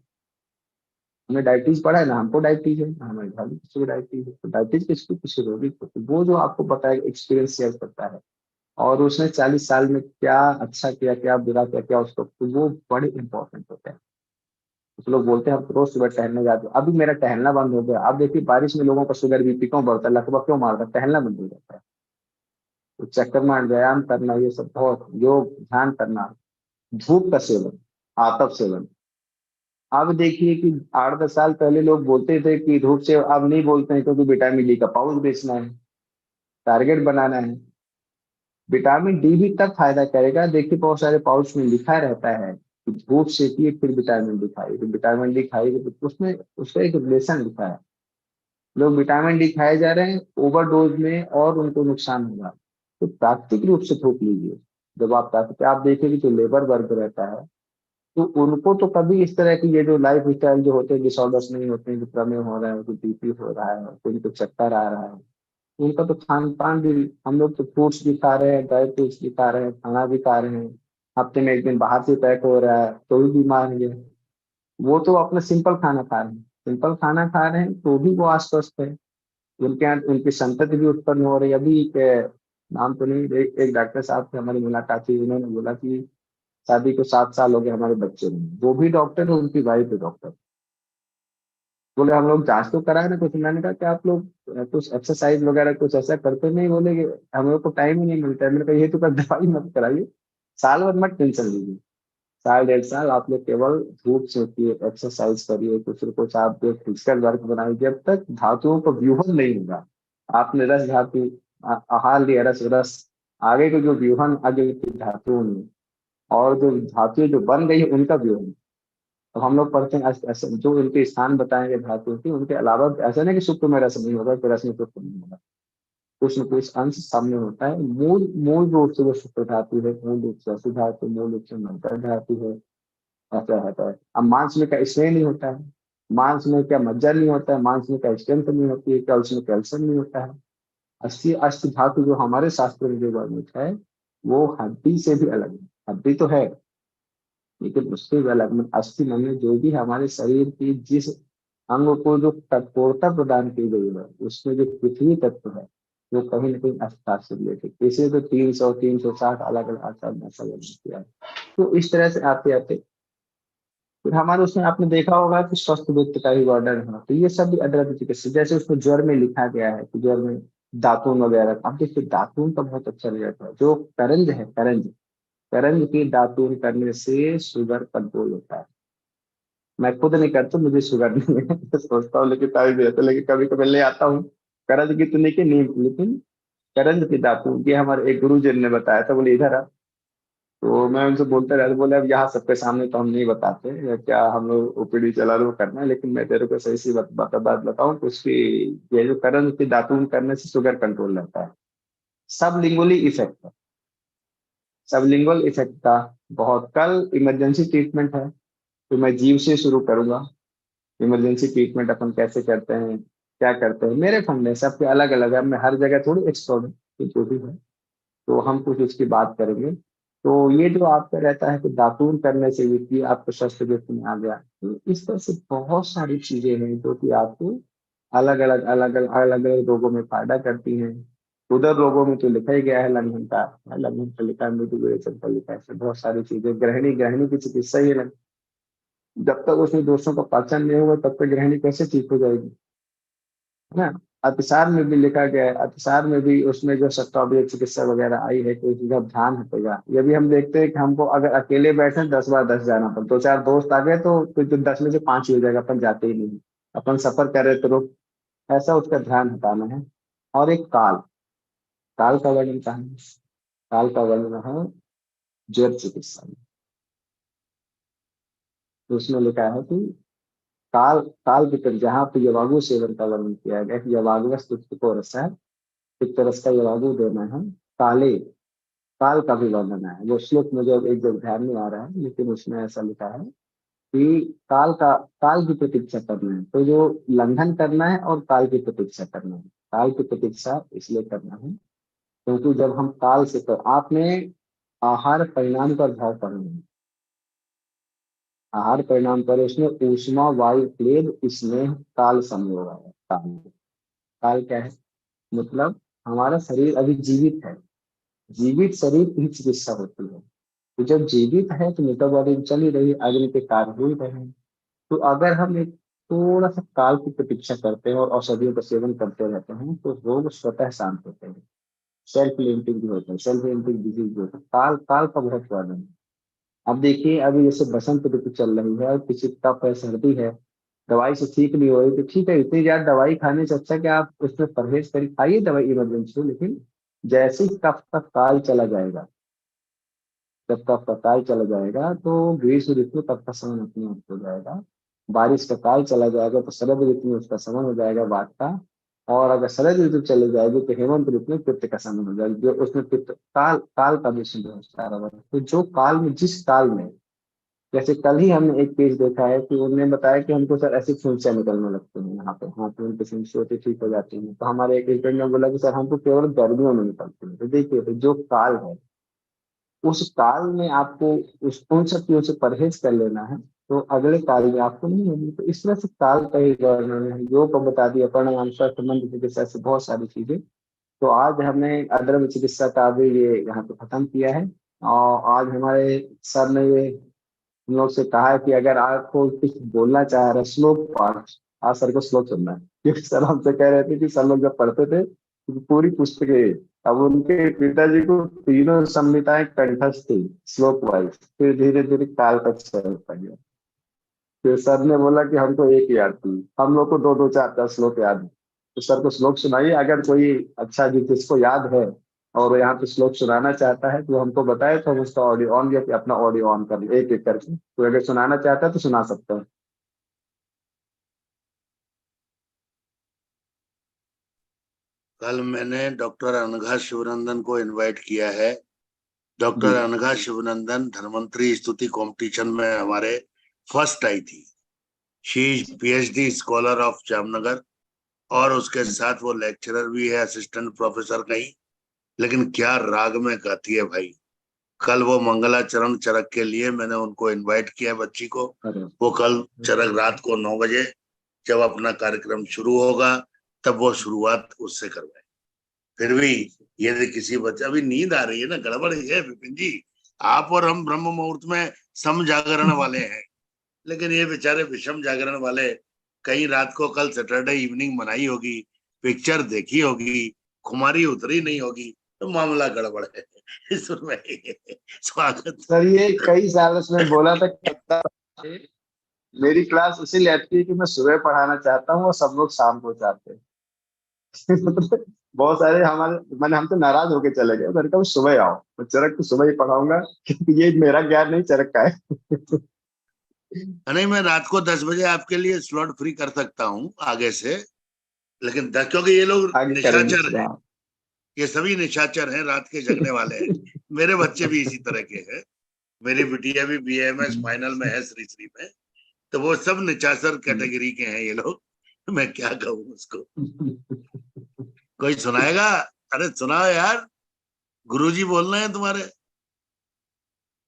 हमें डायबिटीज पड़ा है ना, हमको डायबिटीज है ना, हमारे घर में किसी को डायबिटीज है, तो डायबिटीज किसको, किसी रोगी को। तो वो जो आपको बताएगा, एक्सपीरियंस शेयर करता है, और उसने 40 साल में क्या अच्छा किया, क्या बुरा किया, क्या उसको, तो वो बड़े इंपॉर्टेंट होते हैं। कुछ लोग बोलते हैं हम तो रोज सुबह टहलने जाते हैं, अभी मेरा टहलना बंद हो गया। अब देखिए बारिश में लोगों का शुगर बीपी क्यों बढ़ता है, लकवा क्यों मारता है, टहलना बंद हो जाता है। तो चक्कर में व्यायाम करना, ये सब बहुत, योग ध्यान करना, धूप का सेवन, आतप सेवन। अब देखिए कि 8 10 साल पहले लोग बोलते थे कि धूप से, अब नहीं बोलते हैं क्योंकि विटामिन डी का पाउच बेचना है, टारगेट बनाना है। विटामिन डी भी तब फायदा करेगा, देखिए बहुत सारे पाउच में लिखा रहता है कि धूप सेकिए फिर विटामिन डी खाइए, तो विटामिन डी खाइए तो उसमें उसका एक रिलेशन लिखा है। लोग विटामिन डी खाए जा रहे हैं ओवरडोज में और उनको नुकसान होगा। तो प्राकृतिक रूप से धूप लीजिए। जब आप प्राकृतिक, आप देखेंगे जो लेबर वर्ग रहता है तो उनको तो कभी इस तरह की ये जो लाइफ स्टाइल जो होते हैं डिसऑर्डर्स नहीं होते हैं, जो प्रमेह हो रहा है, जो बीपी हो रहा है, कोई को चक्कर आ रहा है। उनका तो खान पान भी, हम लोग तो फ्रूट्स भी खा रहे हैं, ड्राई फ्रूट्स भी खा रहे हैं, खाना भी खा रहे हैं, हफ्ते में 1 दिन बाहर से पैक हो रहा है तो भी बीमार है। वो तो अपना सिंपल खाना खा रहे हैं, सिंपल खाना खा रहे हैं तो भी वो आश्वस्त है। उनके यहाँ उनकी संतति भी उत्पन्न हो रही है। अभी एक नाम तो नहीं, एक डॉक्टर साहब से हमारी मुलाकात हुई, उन्होंने बोला कि शादी को 7 साल हो गए, हमारे बच्चे नहीं, वो भी डॉक्टर है, उनकी वाइफ भी डॉक्टर। बोले हम लोग जांच तो कराए ना कुछ। मैंने कहा कि आप लोग कुछ एक्सरसाइज वगैरह कुछ ऐसा करते नहीं, बोले कि हम लोग को टाइम ही नहीं मिलता है। मैंने कहा ये तो कर दवाई मत कराइए, साल भर मत टेंशन लीजिए, साल 1.5 साल आप लोग केवल धूप सेकिए, एक्सरसाइज करिए, कुछ न कुछ आप जो फिजिकल वर्क बनाइए। जब तक धातुओं का व्यूहन नहीं होगा, आपने रस धातु आहार लिया, रस रस, आगे के जो व्यूहन, आगे की धातुओं में, और जो धातुएं जो बन गई है उनका व्यूहन। अब हम लोग पढ़ते हैं ऐसे जो उनके स्थान बताएंगे धातुओं की, उनके अलावा ऐसा नहीं कि सुप्त में रस नहीं होगा तो रस में सुप्त नहीं होगा। कुछ न कुछ अंश सामने होता है। मूल मूल रूप से वो शुक्र धातु है, मूल रूप से अशुद्ध धातु, मूल रूप से मकर धातु है, ऐसा रहता है। अब मांस में क्या स्नेह नहीं होता है? मांस में क्या मज्जा नहीं होता है? मांस में क्या स्ट्रेंथ नहीं होती है? क्या उसमें कैल्शियम नहीं होता है? अस्थि अस्थि धातु जो हमारे शास्त्र में जो वर्णित है, वो हड्डी से भी अलग है। हड्डी तो है, लेकिन उससे भी अलग में अस्थि मन जो भी हमारे शरीर की जिस अंग को जो कठोरता प्रदान की गई है, उसमें जो पृथ्वी तत्व है, वो कहीं ना कहीं अस्था से रिलेटेड। इसे तो 360 अलग अलग आचार में ऐसा वर्णन किया है। तो इस तरह से आते आते फिर हमारे उसमें आपने देखा होगा कि स्वस्थ व्यक्ति का ही वर्णन है। तो ये सब भी अद्वैत चिकित्सा, जैसे उसमें ज्वर में लिखा गया है कि ज्वर में दातून वगैरह, अब देखिए दातून का बहुत अच्छा रिजल्ट है। जो करंज है, करंज करंज की दातून करने से शुगर कंट्रोल होता है। मैं खुद नहीं करता, मुझे शुगर नहीं है तो सोचता हूँ, लेकिन टाइम भी रहता है, लेकिन कभी कभी ले आता हूँ। करंज की तो नहीं की नीम, लेकिन करंज की दातून, ये हमारे एक गुरुजन ने बताया था, बोले इधर आ। तो मैं उनसे बोलते रहता, बोले अब यहाँ सबके सामने तो हम नहीं बताते या क्या, हम लोग ओपीडी चला लो करना है, लेकिन मैं तेरे को सही सी बात बताऊं तो उसकी, ये जो करंज की दातून करने से शुगर कंट्रोल रहता है। सबलिंगुअली इफेक्ट है, सबलिंगुअल इफेक्ट का बहुत। कल इमरजेंसी ट्रीटमेंट है, तो मैं जीव से शुरू करूंगा। इमरजेंसी ट्रीटमेंट अपन कैसे करते हैं, क्या करते हैं, मेरे फंडे सबके अलग अलग है, मैं हर जगह थोड़ी एक्सपर्ट हूँ, तो जो भी है तो हम कुछ उसकी बात करेंगे। तो ये जो आपका रहता है कि दातून करने से भी आपको स्वस्थ व्यक्ति में आ गया, तो इस तरह से बहुत सारी चीजें हैं जो कि आपको अलग अलग रोगों में फायदा करती हैं। उधर रोगों में तो लिखा ही गया है, लंघन का है, लंघन का लिखा है, मृत्यु विरेचन का लिखा है, ऐसे बहुत सारी चीजें। ग्रहणी ग्रहणी की चिकित्सा ही है। जब तक उसमें दोषों का पाचन नहीं होगा तब तक ग्रहणी कैसे ठीक हो जाएगी, है ना। अतिसार में भी लिखा गया है, अतिसार में भी उसमें जो शस्त्रावय चिकित्सा वगैरह आई है, तो इसका ध्यान हटेगा। ये भी हम देखते हैं कि हमको अगर अकेले बैठे 10 बार 10 जाना पड़ता, दो चार दोस्त आ गए तो जो 10 में से 5 ही हो जाएगा, अपन जाते ही नहीं। अपन सफर कर रहे तो रुक, ऐसा उसका ध्यान हटाना है। और एक काल, काल का वर्णन कहाँ है? काल का वर्णन है ज्वर चिकित्सा में। तो उसमें लिखा है कि काल काल की तरफ जहाँ पे यवागु सेवन का वर्णन किया गया है, यवागु को रस है, पित्तरस का यवागु देना है। काले काल का भी वर्णन है, वो श्लोक मुझे एक जगह ध्यान नहीं आ रहा है, लेकिन उसमें ऐसा लिखा है कि काल की प्रतीक्षा करना है। तो जो लंघन करना है और काल की प्रतीक्षा करना है। काल की प्रतीक्षा इसलिए करना है क्योंकि जब हम काल से कर, आपने आहार परिणाम का अभाव करना है। आहार परिणाम पर उसमें ऊष्मा वायु प्लेग स्नेह काल संयोग है। काल काल क्या है? मतलब हमारा शरीर अभी जीवित है, जीवित शरीर की चिकित्सा होती है। तो जब जीवित है तो मेटाबॉलिज्म चल ही रही है, अग्नि के कार्य हो ही रहे हैं। तो अगर हम एक थोड़ा सा काल की प्रतीक्षा करते हैं और औषधियों का सेवन करते रहते हैं तो रोग स्वतः शांत होते हैं। सेल्फ लिमिटिंग भी होता है, सेल्फ लिमिटिंग डिजीज भी होता है। काल काल का बहुत वर्णन है। अब देखिए अभी जैसे बसंत ऋतु चल रही है और किसी कफ है, सर्दी है, दवाई से ठीक नहीं हो रही, तो ठीक है, इतनी ज्यादा दवाई खाने से अच्छा कि आप उसमें परहेज करिए, खाइए दवाई इमरजेंसी हो, लेकिन जैसे ही कफ का काल चला जाएगा, जब कफ का काल चला जाएगा तो ग्रीष्म ऋतु में कफ का शमन अपने आप हो जाएगा। बारिश का काल चला जाएगा तो शरद ऋतु में उसका शमन हो जाएगा, वात का। और अगर शरद ऋतु चली जाएगी तो हेमंत ऋतु में पित्त का शमन हो जाएगा, जो उसमें पित्त काल काल का भी सिद्ध है। तो जो काल में, जिस काल में, जैसे कल ही हमने एक केस देखा है कि उन्होंने बताया कि हमको सर ऐसी फुंसियां निकलने लगती हैं यहाँ पे, हाथ में उनकी फुंसी होती ठीक हो जाती है। तो हमारे एक फ्रेंड ने बोला कि सर हमको केवल गर्मियों में निकलती है। तो देखिए, तो जो काल है उस काल में आपको उस उन सब चीजों से परहेज कर लेना है, तो अगले काल में आपको नहीं होगी। तो इस तरह से काल का ही वर्णन है। योग को बता दिया, प्राणायाम, स्वास्थ्य, संबंध चिकित्सा से बहुत सारी चीजें। तो आज हमने अद्रव्य चिकित्सा का भी ये यहाँ पे खत्म किया है। और आज हमारे सर ने ये हम लोग से कहा है कि अगर आपको कुछ बोलना चाह रहे श्लोक पाठ, आज सर को श्लोक सुनना है, क्योंकि सर हमसे कह रहे थे कि सर लोग जब पढ़ते थे तो पूरी पुस्तकें, अब उनके पिताजी को तीनों संहिताएं कंठस्थ थी श्लोक वाइज, फिर धीरे धीरे काल तक चल गया। फिर सर ने बोला कि हमको एक ही याद थी, हम लोग को दो दो चार चार श्लोक याद है। तो सर को श्लोक सुनाइए, अगर कोई अच्छा जिसको याद है और वो यहाँ पे श्लोक सुनाना चाहता है तो हमको बताए, तो हम उसका ऑडियो ऑन, या अपना ऑडियो ऑन कर ले एक एक करके, तो अगर सुनाना चाहता है तो सुना सकता है। कल मैंने डॉक्टर अनघा शिवनंदन को इनवाइट किया है। डॉक्टर अनघा शिवनंदन धन्वंतरी स्तुति कंपटीशन में हमारे फर्स्ट आई थी। She is PhD scholar of Jamnagar और उसके साथ वो लेक्चरर भी है, असिस्टेंट प्रोफेसर कहीं। लेकिन क्या राग में गाती है भाई। कल वो मंगलाचरण चरक के लिए मैंने उनको इनवाइट किया है बच्ची को। वो कल चरक रात को 9 बजे जब अपना कार्यक्रम शुरू होगा तब वो शुरुआत उससे करवाए। फिर भी यदि किसी बच्चे, अभी नींद आ रही है ना, गड़बड़ है विपिन जी। आप और हम ब्रह्म मुहूर्त में सम जागरण वाले हैं, लेकिन ये बेचारे विषम जागरण वाले कहीं रात को कल सैटरडे इवनिंग मनाई होगी, पिक्चर देखी होगी, खुमारी उतरी नहीं होगी, तो मामला गड़बड़ है। स्वागत सर ये कई साल उसमें बोला था मेरी क्लास इसीलिए लगती है कि मैं सुबह पढ़ाना चाहता हूँ और सब लोग शाम को चाहते हैं। मतलब बहुत सारे हमारे मैंने हम तो नाराज होके चले गए। मैंने कहा सुबह आओ, मैं चरक तो सुबह ही पढ़ाऊंगा क्योंकि ये मेरा ज्ञान नहीं चरक का है। नहीं, मैं रात को 10 बजे आपके लिए स्लॉट फ्री कर सकता हूँ आगे से, लेकिन क्योंकि ये लोग आगे करेंगे निशाचर हैं, ये सभी निशाचर हैं, रात के जगने वाले हैं। मेरे बच्चे भी इसी तरह के हैं। मेरी बिटिया भी बीएमएस फाइनल में है श्री श्री में। तो वो सब निशाचर कैटेगरी के हैं ये लोग। मैं क्या कहूँ उसको। कोई सुनाएगा? अरे सुनाओ यार, गुरुजी बोल रहे हैं तुम्हारे।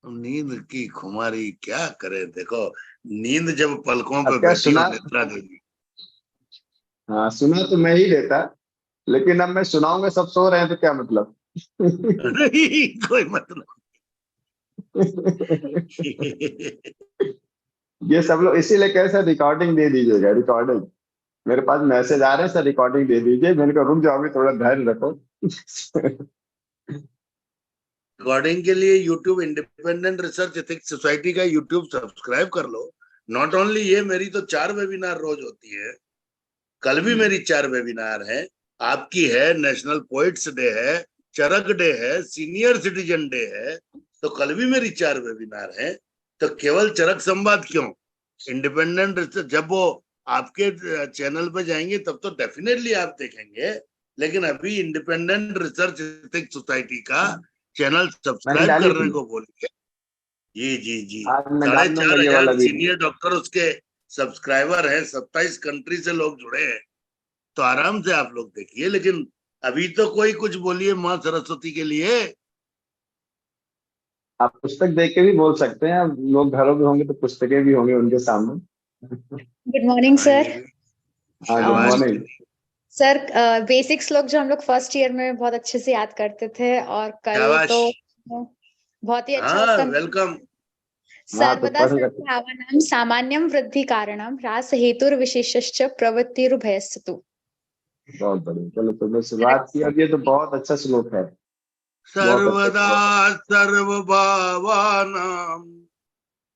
नींद की खुमारी क्या करे, देखो नींद जब पलकों पे अब क्या बैठी हो सुना? निद्रा देगी। हाँ सुना तो मैं ही देता, लेकिन अब मैं सुनाऊंगा सब सो रहे हैं तो क्या मतलब। नहीं कोई मतलब। ये सब लोग इसीलिए कैसे रिकॉर्डिंग दे दीजिएगा, रिकॉर्डिंग मेरे पास मैसेज आ रहे हैं सर, रिकॉर्डिंग दे दीजिए। मैंने कहा रुक जाओगे, थोड़ा धैर्य रखो। रिकॉर्डिंग के लिए YouTube independent research ethics society का यूट्यूब सब्सक्राइब कर लो। नॉट ओनली ये, मेरी तो 4 वेबिनार रोज होती है। कल भी मेरी 4 वेबिनार है। आपकी है, नेशनल पोइट्स डे है, चरक डे है, सीनियर सिटीजन डे है, तो कल भी मेरी 4 वेबिनार है। तो केवल चरक संवाद क्यों, इंडिपेंडेंट रिसर्च जब वो आपके चैनल पे जाएंगे तब तो डेफिनेटली आप देखेंगे। लेकिन अभी इंडिपेंडेंट रिसर्च एथिक्स सोसाइटी का चैनल मैंने सब्सक्राइब डाली करने थी, को बोलिए। जी जी जी। आज मैं साढ़े डाल दूंगा चार ये वाला हजार वीडियो। सीनियर डॉक्टर उसके सब्सक्राइबर हैं, 27 कंट्री से लोग जुड़े हैं। तो आराम से आप लोग देखिए। लेकिन अभी तो कोई कुछ बोलिए माँ सरस्वती के लिए। आप पुस्तक देख के भी बोल सकते हैं, अब लोग घरों में होंगे तो पुस्तकें भी होंगी उनके सामने। गुड मॉर्निंग हाँ, सर। ये भी हाँ गुड शाबाश। मॉर्निंग। सर बेसिक श्लोक जो हम लोग फर्स्ट ईयर में बहुत अच्छे से याद करते थे, और कल शाबाश। तो बहुत ही अच्छा हाँ उसका वेलकम। हाँ तो सर्वदा पढ़ रहे। सर्वभावानां सामान्यं वृद्धि कारणं ह्रास हेतुर विशेषश्च प्रवृत्तिरुभयस्तु। बहुत बढ़िया, चलो तुमने शुरुआत की और ये तो बहुत अच्छा श्लोक है, बहुत अच्छा सर्वदा श्लोक है। सर्वभावानां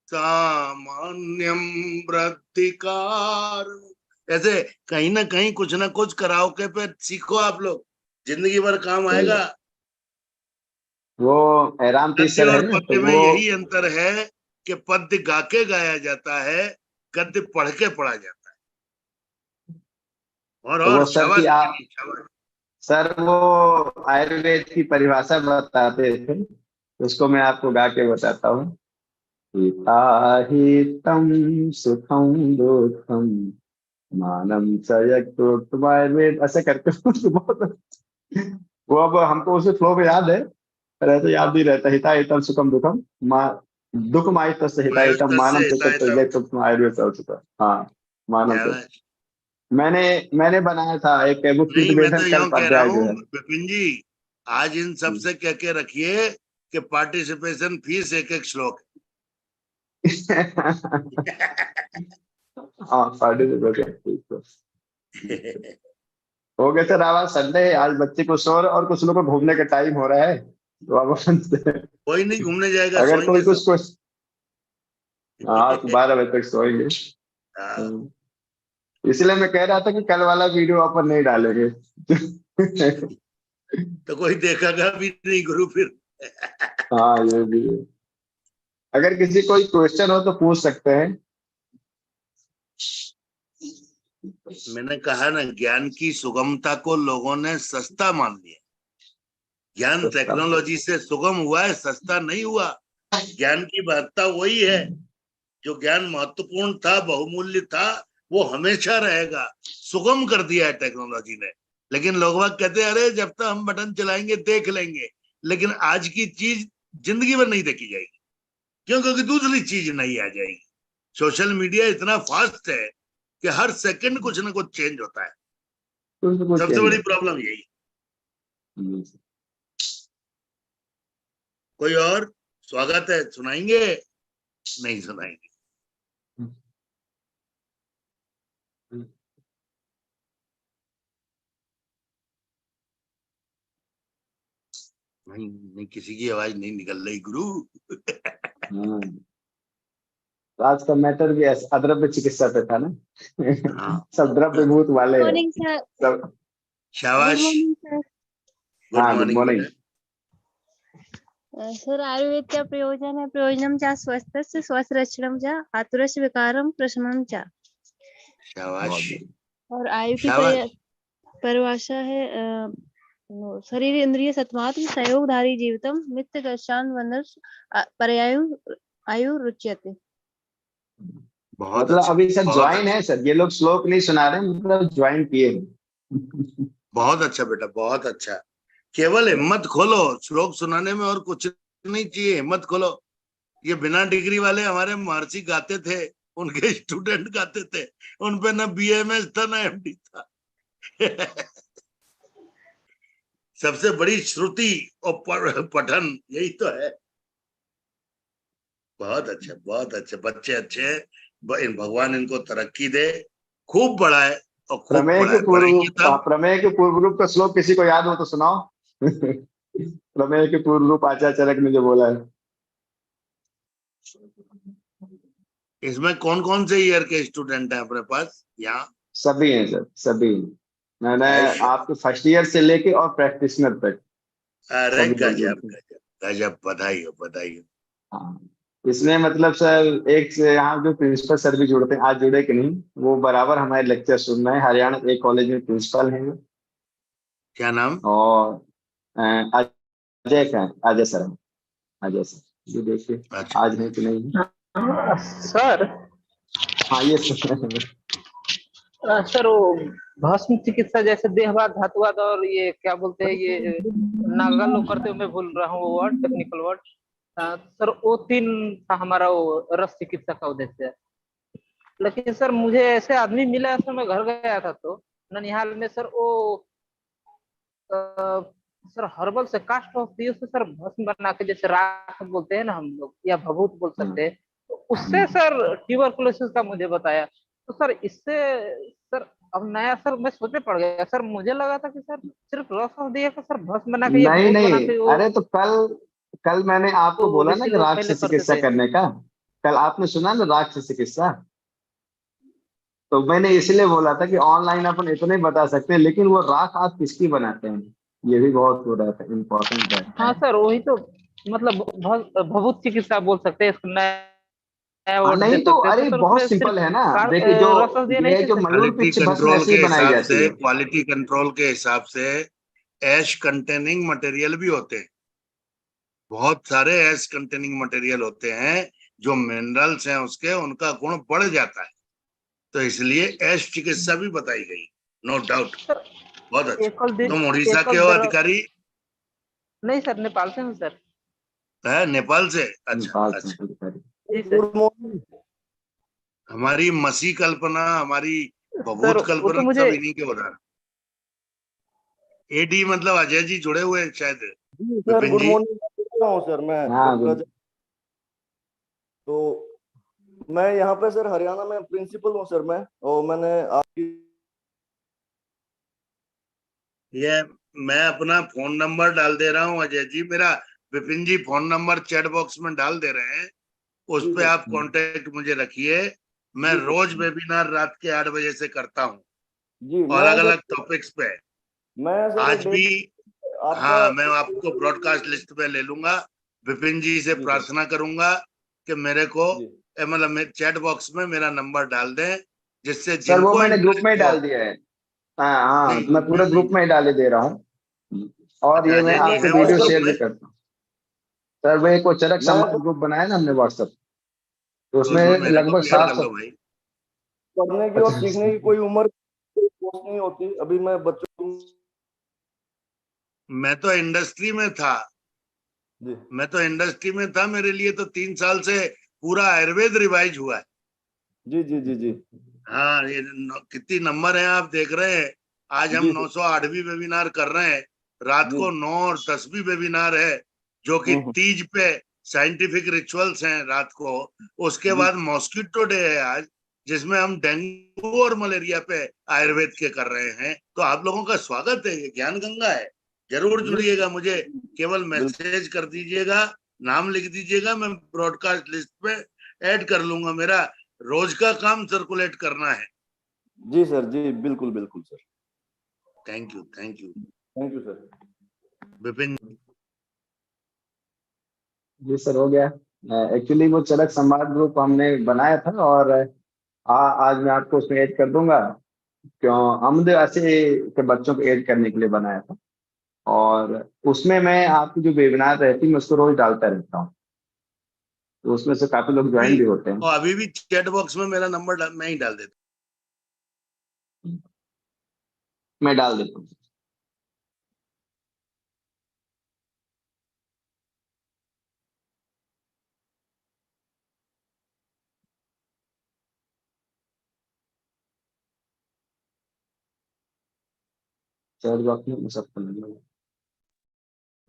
सामान्यम वृत्तिकार। ऐसे कहीं ना कुछ कराओके पे सीखो आप लोग, जिंदगी भर काम चलो आएगा। वो एराम तीस गद्य सर है और ना, पद्य तो में वो यही अंतर है कि पद्य गा के गाया जाता है, गद्य पढ़ के पढ़ा जाता है। और सर की शाबाश बेटी, शाबाश। सर वो आयुर्वेद की परिभाषा बताते थे, उसको मैं आपको गा के बताता हूँ। हिताहितं सुखं दुःखं मानं च यत्कृतं आयुर्वेद, ऐसे करके उसको बहुत वो अब हमको उसे फ्लो में याद है, पर ऐसे याद नहीं रहता। हिताहितं सुखं दुःखं मा दुःखमायुस्तस्य हिताहितं मानं तस्य च हिताहितम। यत्कृतं आयुर्वेद सर्वसुखं। हाँ मानं च। शाबाश। मैंने मैंने बनाया था एक बुक नहीं, मैं निवेदन तो कल्प यूं कह रहा अध्याय जो हूँ है। विपिन जी, आज इन सबसे कह के रखिए कि पार्टिसिपेशन फीस एक एक श्लोक। हाँ पार्टिसिपेट। हो गया सर, आवाज संडे है आज, बच्चे को सो और कुछ लोगों को घूमने का टाइम हो रहा है, तो अब कोई नहीं घूमने जाएगा, अगर कोई सोएंगे कुछ सब। कुछ हाँ तो 12 बजे तक सोएंगे। हाँ, इसलिए मैं कह रहा था कि कल वाला वीडियो अपन नहीं डालेंगे। तो कोई देखेगा भी नहीं गुरु फिर। हाँ ये भी है। अगर किसी कोई क्वेश्चन हो तो पूछ सकते हैं। मैंने कहा ना, ज्ञान की सुगमता को लोगों ने सस्ता मान लिया। ज्ञान सस्ता। टेक्नोलॉजी से सुगम हुआ है, सस्ता नहीं हुआ। ज्ञान की महत्ता वही है। जो ज्ञान महत्वपूर्ण था, बहुमूल्य था, वो हमेशा रहेगा। सुगम कर दिया है टेक्नोलॉजी ने। लेकिन लोग बाग कहते हैं अरे जब तक हम बटन चलाएंगे देख लेंगे। लेकिन आज की चीज जिंदगी भर नहीं देखी जाएगी। क्यों? क्योंकि दूसरी चीज नहीं आ जाएगी। सोशल मीडिया इतना फास्ट है कि हर सेकंड कुछ ना कुछ चेंज होता है। कुछ सबसे बड़ी प्रॉब्लम यही। कोई और स्वागत है, सुनाएंगे? नहीं सुनाएंगे। नहीं नहीं, किसी की आवाज नहीं निकल रही गुरु। तो आज का मैटर भी अद्रव्य चिकित्सा पे था ना। हाँ। सब द्रव्यभूत वाले हैं। Morning sir. सब। गुड शाबाश। Morning sir. गुड हाँ, गुड मॉर्निंग मॉर्निंग। बेटा। सर आयुर्वेद का प्रयोजन है प्रयोजनम चा स्वस्थस्य स्वस्थरक्षणम चा आतुरस्य विकारम प्रशमनम चा। शाबाश और आयु की शाबाश। परिभाषा है शरीर इंद्रिय सत्मात्म सहयोगधारी जीवितम मित्त गशान वनस पर्यायु आयु रुच्यते। बहुत मतलब अच्छा, अभी सब बहुत ज्वाइन अच्छा, है सर, ये लोग श्लोक नहीं सुना रहे, मतलब ज्वाइन किए हैं। बहुत अच्छा बेटा, बहुत अच्छा। केवल हिम्मत खोलो, श्लोक सुनाने में और कुछ नहीं चाहिए, हिम्मत खोलो। ये बिना डिग्री वाले हमारे महर्षि गाते थे, उनके स्टूडेंट गाते थे, उनपे ना बीएमएस था ना एमडी था। सबसे बड़ी श्रुति और पठन यही तो है। बहुत अच्छा, बहुत अच्छे बच्चे, अच्छे हैं। भगवान इनको तरक्की दे, खूब बढ़ाए और खूब प्रमेय के बढ़ाए। पूर्व बढ़ाएंगे रूप, तब। प्रमेय के पूर्व रूप का श्लोक किसी को याद हो तो सुनाओ। प्रमेय के पूर्व रूप आचार्य चरक ने जो बोला है। इसमें कौन कौन से ईयर के स्टूडेंट हैं अपने पास यहाँ? सभी हैं सर, सभी। मैंने ऐश। आपके फर्स्ट ईयर से लेके और प्रैक्टिशनर तक अरे सभी लोग गजब जुड़ते हैं। गजब गजब, बधाई हो, बधाई हो। हाँ, इसमें मतलब सर एक से यहाँ जो प्रिंसिपल सर भी जुड़ते हैं, आज जुड़े कि नहीं, वो बराबर हमारे लेक्चर सुन रहे हैं। हरियाणा एक कॉलेज में प्रिंसिपल हैं। क्या नाम? और अजय का, अजय सर हैं। अजय सर, ये देखिए अच्छा। आज है कि नहीं। सर हाँ ये सर। सर वो भस्म चिकित्सा जैसे देहवाद धातुवाद और ये क्या बोलते हैं ये नागा लोग करते हुए मैं भूल रहा हूँ वो वर्ड, टेक्निकल वर्ड। सर वो तीन था हमारा वो रस चिकित्सा का उद्देश्य। लेकिन सर मुझे ऐसे आदमी मिला, सर मैं घर गया था तो ननिहाल में सर वो सर हर्बल से कास्ट होती है उससे सर भस्म बना के, जैसे राख बोलते हैं ना हम लोग या भभूत बोल सकते हैं, तो उससे सर ट्यूबरकुलोसिस का मुझे बताया। तो सर इससे सर अब नया सर मैं सोचे पड़ गया सर, मुझे लगा था कि सर सिर्फ रस दिया का सर भस्म बना के या नहीं भभूत बना नहीं, के वो अरे तो कल कल मैंने आपको तो बोला ना ऋषि कि लोग राख पहले से करते चिकित्सा थे। करने का। कल आपने सुना ना राख से चिकित्सा। तो मैंने इसलिए बोला था कि ऑनलाइन अपन इतना ही बता सकते हैं, लेकिन वो राख आप किसकी बनाते हैं, ये भी बहुत हो रहा था, इम्पोर्टेंट है। हाँ सर वही तो, मतलब भभूत चिकित्सा बोल सकते हैं, इसको नया हाँ वर्ड दे नहीं तो, सकते हैं। तो अरे सर बहुत उसमें सिर्फ सिंपल है ना। देखिए जो रस दिया नहीं ये जो थे। मयूर क्वालिटी पिच्छ भस्म कंट्रोल ऐसे के ही बनाई हिसाब जाती से, है। क्वालिटी कंट्रोल के हिसाब से एश कंटेनिंग मटेरियल भी होते हैं। बहुत सारे एश कंटेनिंग मटेरियल होते हैं, जो मिनरल्स हैं उसके, उनका गुण बढ़ जाता है। तो इसलिए एश चिकित्सा भी बताई गई, नो डाउट। बहुत अच्छा। एकल दिन तुम उड़ीसा के एकल हो द्रव, अधिकारी? नहीं सर नेपाल से हूँ सर। है नेपाल से? अच्छा नेपाल से अच्छा। अधिकारी। जी सर। Good morning. हमारी मसी कल्पना, हमारी सर बभूत वो तो कल्पना मुझे सब इन्हीं के उदाहरण। एडी मतलब अजय जी जुड़े हुए हैं शायद, जी सर, विपिन गुड जी। मॉर्निंग कर रहा हूँ सर मैं। हाँ गुड। तो मैं यहाँ पे सर हरियाणा में प्रिंसिपल हूँ सर मैं, और मैंने आपकी ये मैं अपना फोन नंबर डाल दे रहा हूँ अजय जी, मेरा विपिन जी फोन नंबर चैट बॉक्स में डाल दे रहे हैं, उस जी पे सर। आप कांटेक्ट मुझे रखिए। मैं जी सर। रोज वेबिनार रात के 8 बजे से करता हूँ, जी अलग मैं सर, अलग टॉपिक्स पे। मैं सर आज भी आपका। हाँ, मैं आपको ब्रॉडकास्ट लिस्ट पे ले लूंगा। विपिन जी से जी सर। प्रार्थना करूंगा कि मेरे को जी मतलब मेरे चैट बॉक्स में मेरा नंबर डाल दें, जिससे सर वो जिनको मैंने ग्रुप में ही इंटरेस्ट हो। डाल दिया है। हाँ हाँ, नहीं, मैं पूरे ग्रुप में ही डाले दे रहा हूँ, और अच्छा ये मैं अजय जी आपको हैं उस वीडियो ग्रुप शेयर में? भी करता हूँ। सर वो एक वो चरक मैं समाज ग्रुप बनाया ना हमने व्हाट्सएप, तो तो उसमें उसमें मेरे को लगभग भी ऐड कर लो भाई। पढ़ने की और सीखने की कोई उम्र कोर्स नहीं होती। अभी मैं बच्चों मैं तो इंडस्ट्री में था, जी मेरे लिए तो 3 साल से पूरा आयुर्वेद रिवाइज हुआ है। जी जी जी जी हाँ, ये कितनी नंबर है आप देख रहे हैं। आज हम जी 908वीं वेबिनार कर रहे हैं, रात जी को 9 और 10वीं वेबिनार है, जो कि हम्म, तीज पे साइंटिफिक रिचुअल्स हैं रात को। उसके जी बाद मॉस्किटो डे है आज, जिसमें हम डेंगू और मलेरिया पे आयुर्वेद के कर रहे हैं। तो आप लोगों का स्वागत है, ये ज्ञान गंगा है। जरूर जी जुड़िएगा, मुझे केवल बिल्कुल मैसेज कर दीजिएगा, नाम लिख दीजिएगा, मैं ब्रॉडकास्ट लिस्ट पे ऐड कर लूंगा। मेरा रोज का काम सर्कुलेट करना है। जी सर, जी बिल्कुल बिल्कुल sir. Thank you, thank you thank you sir. Vipin. जी सर हो गया। एक्चुअली वो चरक संवाद ग्रुप हमने बनाया था, और आज मैं आपको उसमें ऐड कर दूंगा। क्यों, हमने ऐसे के बच्चों को ऐड करने के लिए बनाया था, और उसमें मैं आपकी जो वेबिनार रहती है मैं उसको रोज डालता रहता हूँ, तो उसमें से काफी लोग ज्वाइन भी होते हैं। और अभी भी चैट बॉक्स में मेरा नंबर मैं ही डाल देता मैं डाल देता हूँ। चैट बॉक्स में मैं सबको लगा। हूँ।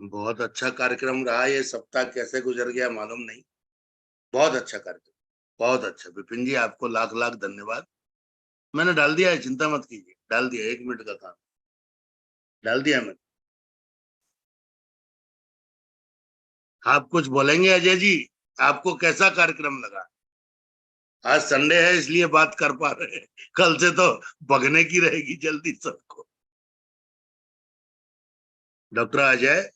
बहुत अच्छा कार्यक्रम रहा, ये सप्ताह कैसे गुजर गया मालूम नहीं। बहुत अच्छा कार्यक्रम, बहुत अच्छा। विपिन जी आपको लाख लाख धन्यवाद। मैंने डाल दिया है, चिंता मत कीजिए, डाल दिया, 1 मिनट का काम, डाल दिया मैंने। आप कुछ बोलेंगे अजय जी? आपको कैसा कार्यक्रम लगा? आज संडे है इसलिए बात कर पा रहे हैं, कल से तो भगने की रहेगी जल्दी सबको। डॉक्टर अजय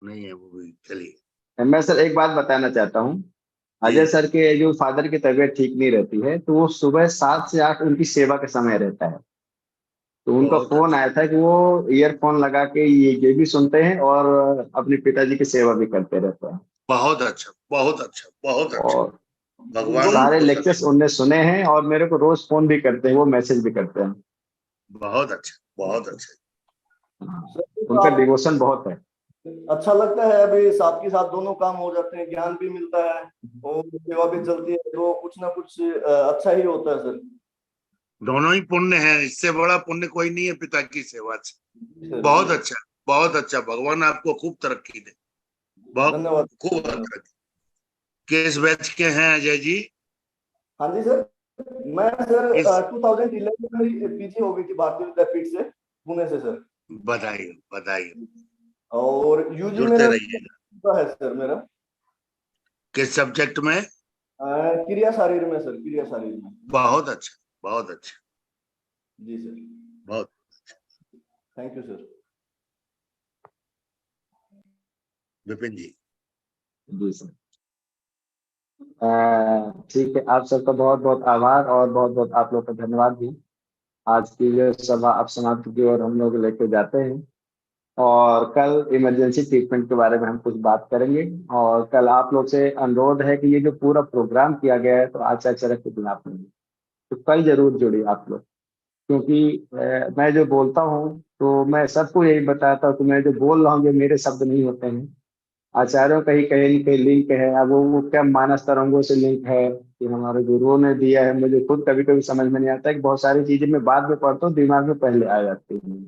नहीं है वो भी, चलिए। मैं सर एक बात बताना चाहता हूँ। जी अजय सर के जो फादर की तबीयत ठीक नहीं रहती है, तो वो सुबह 7 से 8 उनकी सेवा का समय रहता है। तो उनका बहुत फोन अच्छा, आया था कि वो ईयरफोन लगा के ये भी सुनते हैं और अपने पिताजी की सेवा भी करते रहते हैं। बहुत अच्छा, बहुत अच्छा, बहुत अच्छा। और भगवान सारे उनको लेक्चर्स सदैव। उनने सुने हैं, और मेरे को रोज फोन भी करते हैं, वो मैसेज भी करते हैं। बहुत अच्छा, बहुत अच्छा। हाँ, सर तो उनका आप डिवोशन बहुत है। अच्छा लगता है, अभी साथ के साथ दोनों काम हो जाते हैं, ज्ञान भी मिलता है और सेवा भी चलती है, तो कुछ ना कुछ अच्छा ही होता है सर। दोनों ही पुण्य है, इससे बड़ा पुण्य कोई नहीं है पिता की सेवा से। जी सर, जी बहुत सर। अच्छा, बहुत अच्छा। भगवान आपको खूब तरक्की दे, बहुत धन्यवाद। खूब धन्यवाद। तरक्की। किस बैच के हैं अजय जी? हाँ जी सर, मैं सर किस? 2011 में मेरी पीजी हो गई थी भारतीय विद्यापीठ से, पुणे से सर। बधाई हो, बधाई हो। और यूजी जुड़ते मेरा रहिएगा। है सर मेरा किस सब्जेक्ट में? क्रिया शारीर में सर, क्रिया शारीर में। बहुत अच्छा, बहुत अच्छा, जी सर। बहुत। Thank you sir. Vipin ji जी सर। ठीक है, आप सबका बहुत बहुत आभार, और बहुत बहुत आप लोग का धन्यवाद भी। आज की जो सभा आप समाप्ति की ओर हम लोग लेके जाते हैं, और कल इमरजेंसी ट्रीटमेंट के बारे में हम कुछ बात करेंगे। और कल आप लोग से अनुरोध है कि ये जो पूरा प्रोग्राम किया गया है तो आचार्य चरक के बिना में, तो कल जरूर जुड़िए आप लोग। क्योंकि मैं जो बोलता हूँ तो मैं सबको यही बताता हूँ कि मैं जो बोल रहा हूँ ये मेरे शब्द नहीं होते हैं, आचार्यों का ही कहीं न कहीं लिंक है। अब वो क्या मानस तरंगों से लिंक है कि हमारे गुरुओं ने दिया है। मुझे खुद कभी कभी समझ में नहीं आता है कि बहुत सारी चीजें मैं बाद में पढ़ता हूँ, दिमाग में पहले आ जाती हैं।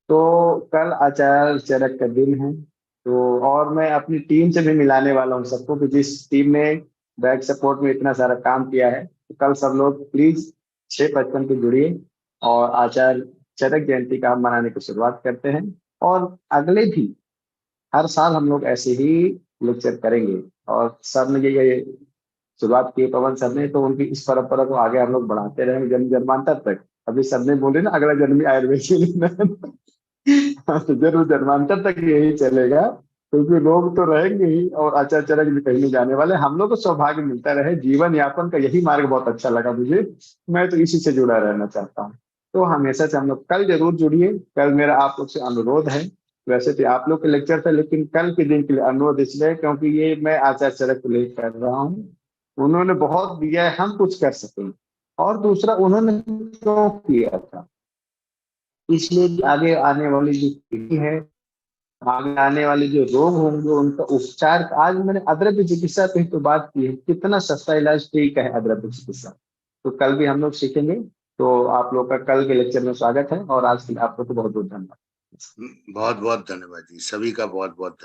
तो कल आचार्य चरक का दिन है, तो और मैं अपनी टीम से भी मिलाने वाला हूँ सबको, कि जिस टीम ने बैक सपोर्ट में इतना सारा काम किया है, तो कल सब लोग प्लीज 6:55 को जुड़िए, और आचार्य चरक जयंती का हम मनाने की शुरुआत करते हैं। और अगले भी हर साल हम लोग ऐसे ही लेक्चर करेंगे। और सर ने ये शुरुआत की, पवन सर ने, तो उनकी इस परंपरा को आगे हम लोग बढ़ाते रहेंगे जन्म जन्मांतर तक। अभी सर ने बोले ना अगला जन्म भी आयुर्वेद के लिए हाँ, तो जरूर जन्मांतर तक यही चलेगा। क्योंकि लोग तो रहेंगे ही और आचार्य चरक भी कहीं नहीं जाने वाले। हम लोग को सौभाग्य मिलता रहे, जीवन यापन का यही मार्ग बहुत अच्छा लगा मुझे, मैं तो इसी से जुड़ा रहना चाहता हूँ। तो हमेशा से हम लोग कल जरूर जुड़िए। कल मेरा आप लोग से अनुरोध है, वैसे तो आप लोग के लेक्चर था लेकिन कल के दिन के लिए अनुरोध इसलिए क्योंकि ये मैं आचार्य चरक को लेकर कर रहा हूँ। उन्होंने बहुत दिया है, हम कुछ कर सकें। और दूसरा उन्होंने क्यों किया था, इसलिए आगे आने वाली जो पीढ़ी है, आगे आने वाले जो रोग होंगे उनका उपचार। आज मैंने अद्रव्य चिकित्सा पे तो बात की है, कितना सस्ता इलाज ठीक है अद्रव्य चिकित्सा। तो कल भी हम लोग सीखेंगे। तो आप लोग का कल के लेक्चर में स्वागत है और आज के लिए आप लोग को बहुत बहुत धन्यवाद। बहुत बहुत धन्यवाद जी, सभी का बहुत बहुत